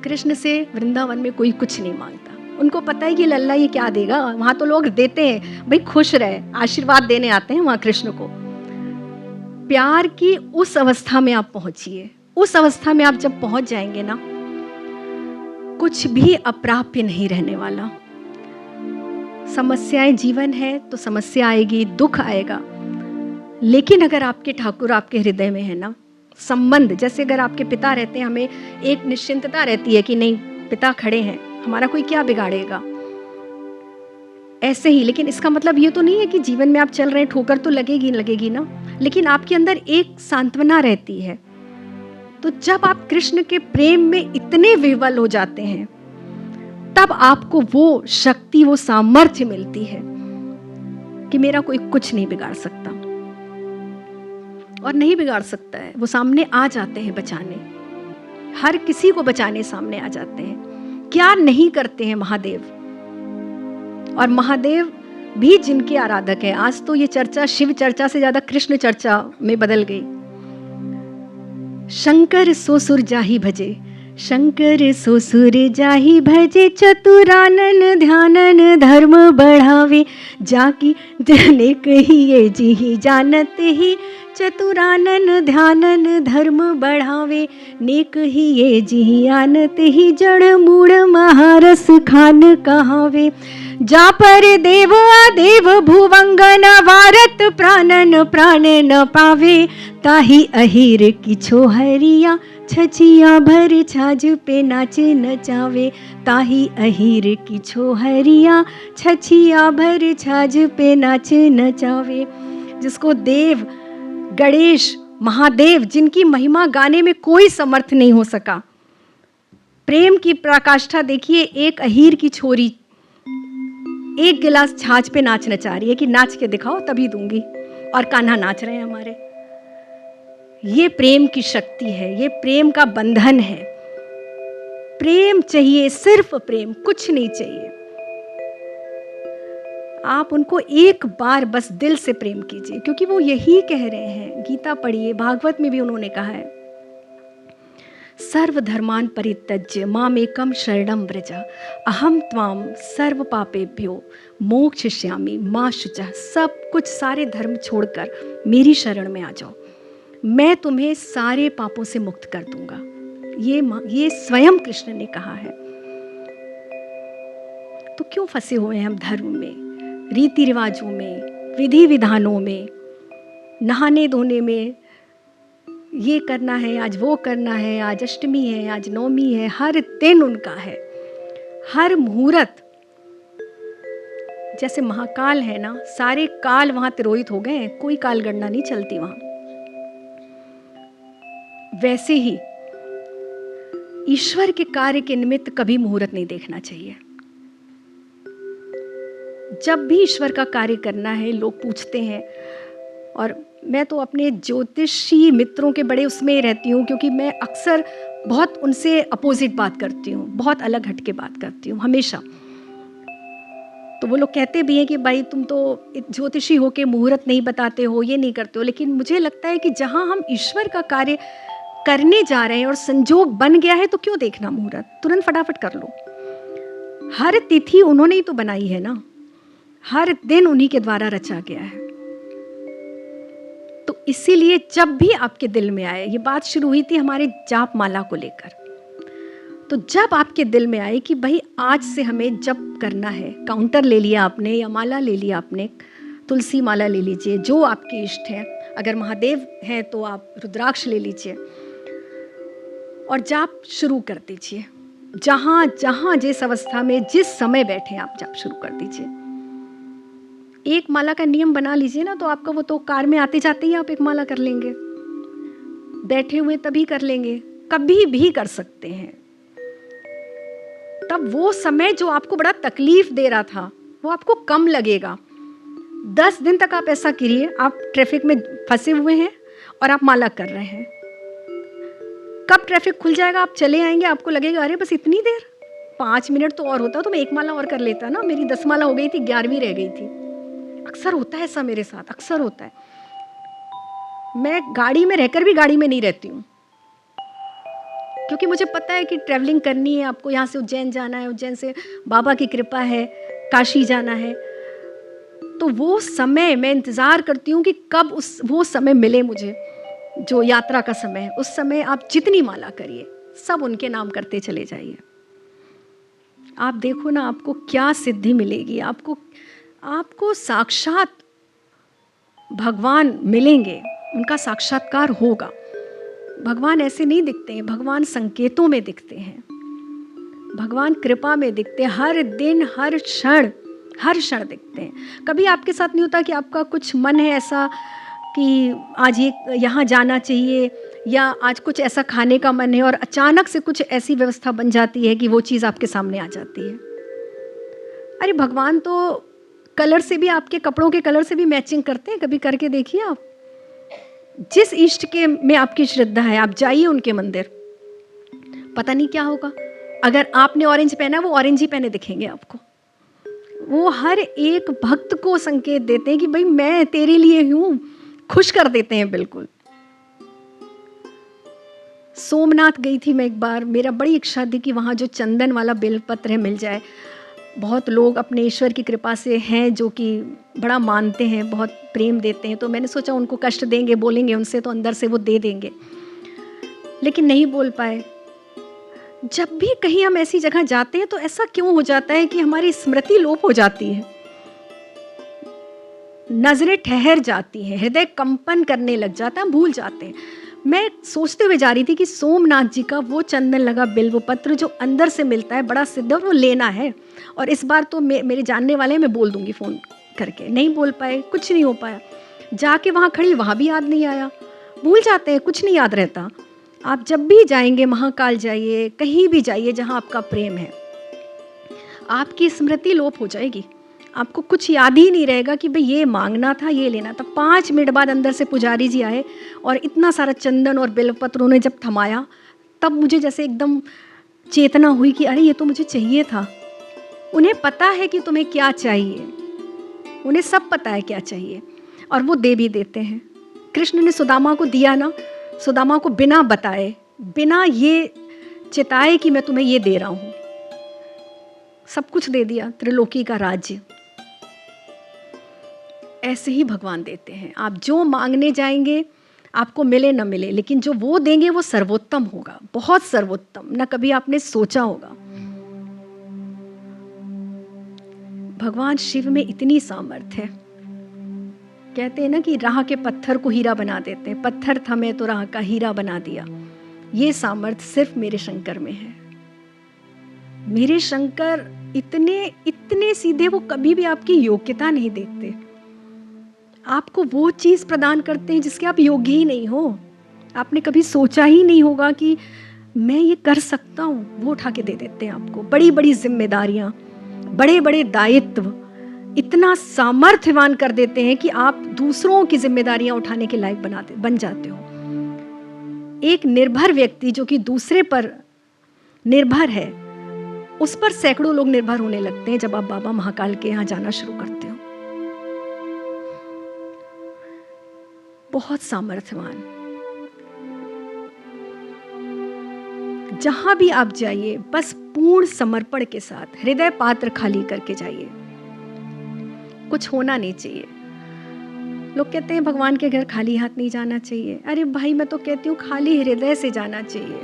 कृष्ण से वृंदावन में कोई कुछ नहीं मांगता। उनको पता है कि लल्ला ये क्या देगा। वहां तो लोग देते हैं, भाई खुश रहे, आशीर्वाद देने आते हैं वहां कृष्ण को। प्यार की उस अवस्था में आप पहुंचिए। उस अवस्था में आप जब पहुंच जाएंगे ना, कुछ भी अप्राप्य नहीं रहने वाला। समस्याएं जीवन है तो समस्या आएगी, दुख आएगा, लेकिन अगर आपके ठाकुर आपके हृदय में है ना, संबंध, जैसे अगर आपके पिता रहते हैं, हमें एक निश्चिंतता रहती है कि नहीं पिता खड़े हैं, हमारा कोई क्या बिगाड़ेगा, ऐसे ही। लेकिन इसका मतलब ये तो नहीं है कि जीवन में आप चल रहे हैं, ठोकर तो लगेगी ना, लेकिन आपके अंदर एक सांत्वना रहती है। तो जब आप कृष्ण के प्रेम में इतने विह्वल हो जाते हैं, तब आपको वो शक्ति, वो सामर्थ्य मिलती है कि मेरा कोई कुछ नहीं बिगाड़ सकता, और नहीं बिगाड़ सकता है। वो सामने आ जाते हैं बचाने, हर किसी को बचाने सामने आ जाते हैं। क्या नहीं करते हैं महादेव। और महादेव भी जिनके आराधक हैं। आज तो ये चर्चा शिव चर्चा से ज्यादा कृष्ण चर्चा में बदल गई। शंकर ससुर जाहि भजे, शंकर ससुर जाहि भजे, चतुरानन ध्यानन धर्म बढ़ावे, जाकी जने कहिए जी जानत ही, चतुरानन ध्यानन धर्म बढ़ावे, नेक ही ये जी आनत ही, जड़ मूड़ महारस खान कहावे, जा पर देव आदेव भुवंगन वारत, प्राणन प्राण न पावे, ताही अहिर की छोहरिया, छचिया भर छाज पे नाच नचावे, ताही अहिर की छोहरिया, छचिया भर छाज पे नाच नचावे। जिसको देव, गणेश, महादेव, जिनकी महिमा गाने में कोई समर्थ नहीं हो सका। प्रेम की पराकाष्ठा देखिए, एक अहीर की छोरी एक गिलास छाछ पे नाच नचा रही है कि नाच के दिखाओ तभी दूंगी, और कान्हा नाच रहे हैं हमारे। ये प्रेम की शक्ति है, ये प्रेम का बंधन है। प्रेम चाहिए, सिर्फ प्रेम, कुछ नहीं चाहिए। आप उनको एक बार बस दिल से प्रेम कीजिए, क्योंकि वो यही कह रहे हैं। गीता पढ़िए, भागवत में भी उन्होंने कहा है, सर्व धर्मान परित्यज्य मामेकम शरणम व्रज, अहम त्वाम सर्व पापेभ्यो मोक्षयिष्यामि मा शुचः। सब कुछ, सारे धर्म छोड़कर मेरी शरण में आ जाओ, मैं तुम्हें सारे पापों से मुक्त कर दूंगा। ये स्वयं कृष्ण ने कहा है। तो क्यों फंसे हुए हैं हम धर्म में, रीति रिवाजों में, विधि विधानों में, नहाने धोने में, ये करना है, आज वो करना है, आज अष्टमी है, आज नवमी है, हर दिन उनका है, हर मुहूर्त। जैसे महाकाल है ना, सारे काल वहां तिरोहित हो गए हैं, कोई काल गणना नहीं चलती वहां। वैसे ही ईश्वर के कार्य के निमित्त कभी मुहूर्त नहीं देखना चाहिए। जब भी ईश्वर का कार्य करना है, लोग पूछते हैं, और मैं तो अपने ज्योतिषी मित्रों के बड़े उसमें रहती हूँ, क्योंकि मैं अक्सर बहुत उनसे अपोजिट बात करती हूँ, बहुत अलग हट के बात करती हूँ हमेशा। तो वो लोग कहते भी हैं कि भाई तुम तो ज्योतिषी हो के मुहूर्त नहीं बताते हो, ये नहीं करते हो। लेकिन मुझे लगता है कि जहाँ हम ईश्वर का कार्य करने जा रहे हैं और संजोग बन गया है, तो क्यों देखना मुहूर्त, तुरंत फटाफट कर लो। हर तिथि उन्होंने ही तो बनाई है ना, हर दिन उन्हीं के द्वारा रचा गया है। तो इसीलिए जब भी आपके दिल में आए, ये बात शुरू हुई थी हमारे जाप माला को लेकर, तो जब आपके दिल में आए कि भाई आज से हमें जप करना है, काउंटर ले लिया आपने या माला ले लिया आपने, तुलसी माला ले लीजिए, जो आपके इष्ट है। अगर महादेव हैं तो आप रुद्राक्ष ले लीजिए और जाप शुरू कर दीजिए। जहाँ जहाँ जिस अवस्था में जिस समय बैठे आप जाप शुरू कर दीजिए। एक माला का नियम बना लीजिए ना, तो आपका वो तो कार में आते जाते ही आप एक माला कर लेंगे, बैठे हुए तभी कर लेंगे, कभी भी कर सकते हैं। तब वो समय जो आपको बड़ा तकलीफ दे रहा था वो आपको कम लगेगा। 10 दिन तक आप ऐसा करिए, आप ट्रैफिक में फंसे हुए हैं और आप माला कर रहे हैं। कब ट्रैफिक खुल जाएगा आप चले आएंगे, आपको लगेगा अरे बस इतनी देर, 5 मिनट तो और होता तो मैं एक माला और कर लेता ना, मेरी 10 माला हो गई थी, 11वीं रह गई थी। अक्सर होता है ऐसा मेरे साथ, अक्सर होता है। मैं गाड़ी में रहकर भी गाड़ी में नहीं रहती हूँ, क्योंकि मुझे पता है कि ट्रैवलिंग करनी है, आपको यहाँ से उज्जैन जाना है, उज्जैन से बाबा की कृपा है काशी जाना है। तो वो समय मैं इंतज़ार करती हूँ कि कब वो समय मिले मुझे, जो यात्रा का समय है। उस समय आप जितनी माला करिए, सब उनके नाम करते चले जाइए। आप देखो ना आपको क्या सिद्धि मिलेगी। आपको साक्षात भगवान मिलेंगे, उनका साक्षात्कार होगा। भगवान ऐसे नहीं दिखते हैं, भगवान संकेतों में दिखते हैं, भगवान कृपा में दिखते हैं। हर दिन हर क्षण दिखते हैं। कभी आपके साथ नहीं होता कि आपका कुछ मन है ऐसा कि आज ये यहाँ जाना चाहिए, या आज कुछ ऐसा खाने का मन है, और अचानक से कुछ ऐसी व्यवस्था बन जाती है कि वो चीज़ आपके सामने आ जाती है। अरे भगवान तो कलर से भी, आपके कपड़ों के कलर से भी मैचिंग करते हैं। कभी करके देखिए आप, जिस इष्ट के में आपकी श्रद्धा है आप जाइए उनके मंदिर, पता नहीं क्या होगा। अगर आपने ऑरेंज पहना, वो ऑरेंज ही पहने दिखेंगे आपको। वो हर एक भक्त को संकेत देते हैं कि भाई मैं तेरे लिए हूँ, खुश कर देते हैं बिल्कुल। सोमनाथ गई थी मैं एक बार, मेरा बड़ी इच्छा थी कि वहाँ जो चंदन वाला बेलपत्र है मिल जाए। बहुत लोग अपने ईश्वर की कृपा से हैं जो कि बड़ा मानते हैं, बहुत प्रेम देते हैं, तो मैंने सोचा उनको कष्ट देंगे, बोलेंगे उनसे तो अंदर से वो दे देंगे, लेकिन नहीं बोल पाए। जब भी कहीं हम ऐसी जगह जाते हैं तो ऐसा क्यों हो जाता है कि हमारी स्मृति लोप हो जाती है, नजरें ठहर जाती हैं, हृदय कंपन करने लग जाता है, भूल जाते हैं। मैं सोचते हुए जा रही थी कि सोमनाथ जी का वो चंदन लगा बिल्व पत्र जो अंदर से मिलता है, बड़ा सिद्ध, और वो लेना है। और इस बार तो मेरे जानने वाले हैं, मैं बोल दूंगी फ़ोन करके। नहीं बोल पाए, कुछ नहीं हो पाया। जाके वहाँ खड़ी, वहाँ भी याद नहीं आया। भूल जाते हैं, कुछ नहीं याद रहता। आप जब भी जाएंगे, महाकाल जाइए, कहीं भी जाइए जहाँ आपका प्रेम है, आपकी स्मृति लोप हो जाएगी। आपको कुछ याद ही नहीं रहेगा कि भाई ये मांगना था, ये लेना था। 5 मिनट बाद अंदर से पुजारी जी आए और इतना सारा चंदन और बेलपत्र उन्होंने जब थमाया, तब मुझे जैसे एकदम चेतना हुई कि अरे ये तो मुझे चाहिए था। उन्हें पता है कि तुम्हें क्या चाहिए, उन्हें सब पता है क्या चाहिए, और वो दे भी देते हैं। कृष्ण ने सुदामा को दिया ना, सुदामा को बिना बताए, बिना ये चिताए कि मैं तुम्हें ये दे रहा हूँ, सब कुछ दे दिया, त्रिलोकी का राज्य। ऐसे ही भगवान देते हैं। आप जो मांगने जाएंगे आपको मिले न मिले, लेकिन जो वो देंगे वो सर्वोत्तम होगा, बहुत सर्वोत्तम, न कभी आपने सोचा होगा। भगवान शिव में इतनी सामर्थ्य है। कहते हैं ना कि राह के पत्थर को हीरा बना देते हैं, पत्थर थमे तो राह का हीरा बना दिया। ये सामर्थ्य सिर्फ मेरे शंकर में है। मेरे शंकर इतने सीधे, वो कभी भी आपकी योग्यता नहीं देखते। आपको वो चीज प्रदान करते हैं जिसके आप योग्य ही नहीं हो। आपने कभी सोचा ही नहीं होगा कि मैं ये कर सकता हूँ, वो उठा के दे देते हैं आपको। बड़ी बड़ी जिम्मेदारियां, बड़े बड़े दायित्व इतना सामर्थ्यवान कर देते हैं कि आप दूसरों की जिम्मेदारियां उठाने के लायक बन जाते हो। एक निर्भर व्यक्ति जो कि दूसरे पर निर्भर है, उस पर सैकड़ों लोग निर्भर होने लगते हैं जब आप बाबा महाकाल के यहाँ जाना शुरू करते हो। बहुत सामर्थ्यवान। जहां भी आप जाइए बस पूर्ण समर्पण के साथ, हृदय पात्र खाली करके जाइए। कुछ होना नहीं चाहिए। लोग कहते हैं भगवान के घर खाली हाथ नहीं जाना चाहिए। अरे भाई, मैं तो कहती हूँ खाली हृदय से जाना चाहिए।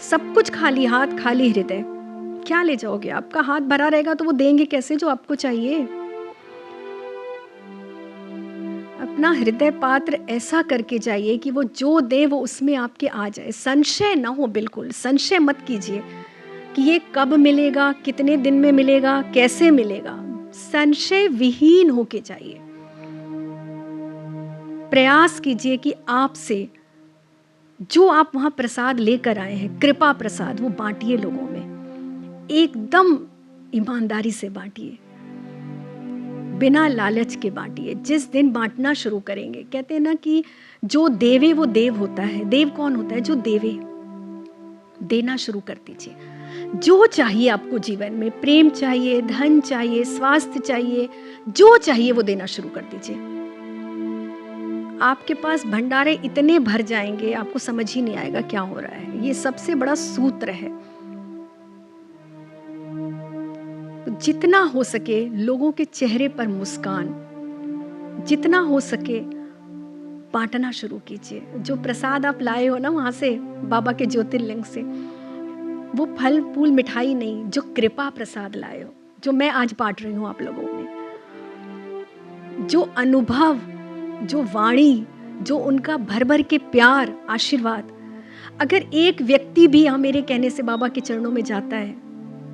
सब कुछ खाली हाथ, खाली हृदय, क्या ले जाओगे? आपका हाथ भरा रहेगा तो वो देंगे कैसे जो आपको चाहिए? अपना हृदय पात्र ऐसा करके जाइए कि वो जो दे वो उसमें आपके आ जाए, संशय ना हो, बिल्कुल संशय मत कीजिए कि ये कब मिलेगा, कितने दिन में मिलेगा, कैसे मिलेगा। संशय विहीन होके जाइए। प्रयास कीजिए कि आपसे जो आप वहां प्रसाद लेकर आए हैं, कृपा प्रसाद, वो बांटिए लोगों में, एकदम ईमानदारी से बांटिए, बिना लालच के बांटिए। जिस दिन बांटना शुरू करेंगे, कहते हैं ना कि जो देवे वो देव होता है। देव कौन होता है? जो देवे। देना शुरू कर दीजिए। जो चाहिए आपको जीवन में, प्रेम चाहिए, धन चाहिए, स्वास्थ्य चाहिए, जो चाहिए वो देना शुरू कर दीजिए। आपके पास भंडारे इतने भर जाएंगे, आपको समझ ही नहीं आएगा क्या हो रहा है। ये सबसे बड़ा सूत्र है। जितना हो सके लोगों के चेहरे पर मुस्कान, जितना हो सके बांटना शुरू कीजिए। जो प्रसाद आप लाए हो ना वहां से, बाबा के ज्योतिर्लिंग से, वो फल फूल मिठाई नहीं, जो कृपा प्रसाद लाए हो, जो मैं आज बांट रही हूं आप लोगों में, जो अनुभव, जो वाणी, जो उनका भर भर के प्यार, आशीर्वाद, अगर एक व्यक्ति भी यहाँ मेरे कहने से बाबा के चरणों में जाता है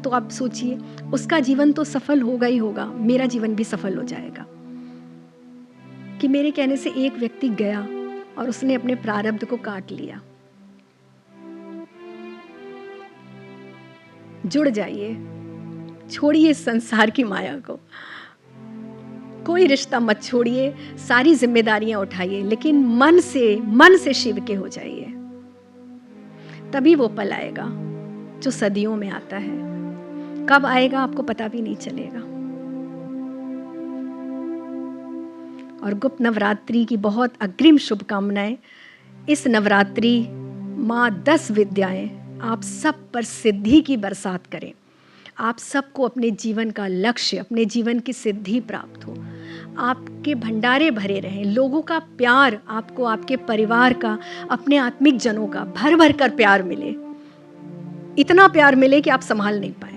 तो आप सोचिए उसका जीवन तो सफल होगा ही होगा, मेरा जीवन भी सफल हो जाएगा। कि मेरे कहने से एक व्यक्ति गया और उसने अपने प्रारब्ध को काट लिया। जुड़ जाइए, छोड़िए संसार की माया को, कोई रिश्ता मत छोड़िए, सारी जिम्मेदारियां उठाइए, लेकिन मन से शिव के हो जाइए। तभी वो पल आएगा जो सदियों में आता है। कब आएगा आपको पता भी नहीं चलेगा। और गुप्त नवरात्रि की बहुत अग्रिम शुभकामनाएं। इस नवरात्रि माँ 10 विद्याएं आप सब पर सिद्धि की बरसात करें। आप सबको अपने जीवन का लक्ष्य, अपने जीवन की सिद्धि प्राप्त हो, आपके भंडारे भरे रहें, लोगों का प्यार आपको, आपके परिवार का, अपने आत्मिक जनों का भर भर कर प्यार मिले। इतना प्यार मिले कि आप संभाल नहीं पाए।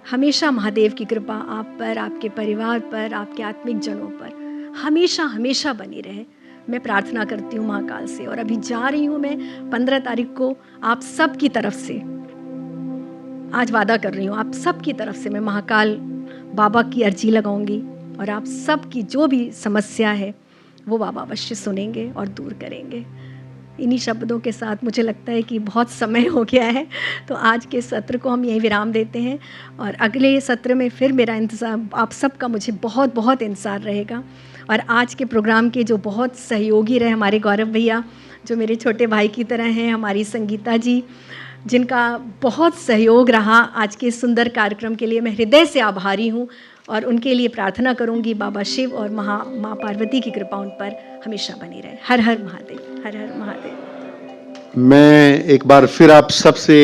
हमेशा महादेव की कृपा आप पर, आपके परिवार पर, आपके आत्मिक जनों पर हमेशा हमेशा बनी रहे। मैं प्रार्थना करती हूँ महाकाल से। और अभी जा रही हूँ मैं 15 तारीख को आप सब की तरफ से, आज वादा कर रही हूँ, आप सब की तरफ से मैं महाकाल बाबा की अर्जी लगाऊंगी और आप सब की जो भी समस्या है वो बाबा अवश्य सुनेंगे और दूर करेंगे। इन्हीं शब्दों के साथ मुझे लगता है कि बहुत समय हो गया है, तो आज के सत्र को हम यहीं विराम देते हैं और अगले सत्र में फिर मेरा इंतज़ार, आप सबका मुझे बहुत बहुत इंतज़ार रहेगा। और आज के प्रोग्राम के जो बहुत सहयोगी रहे, हमारे गौरव भैया जो मेरे छोटे भाई की तरह हैं, हमारी संगीता जी जिनका बहुत सहयोग रहा आज के सुंदर कार्यक्रम के लिए, मैं हृदय से आभारी हूँ और उनके लिए प्रार्थना करूँगी बाबा शिव और माँ पार्वती की कृपा उन पर हमेशा बनी रहे। हर हर महादेव, हर हर महादेव। मैं एक बार फिर आप सबसे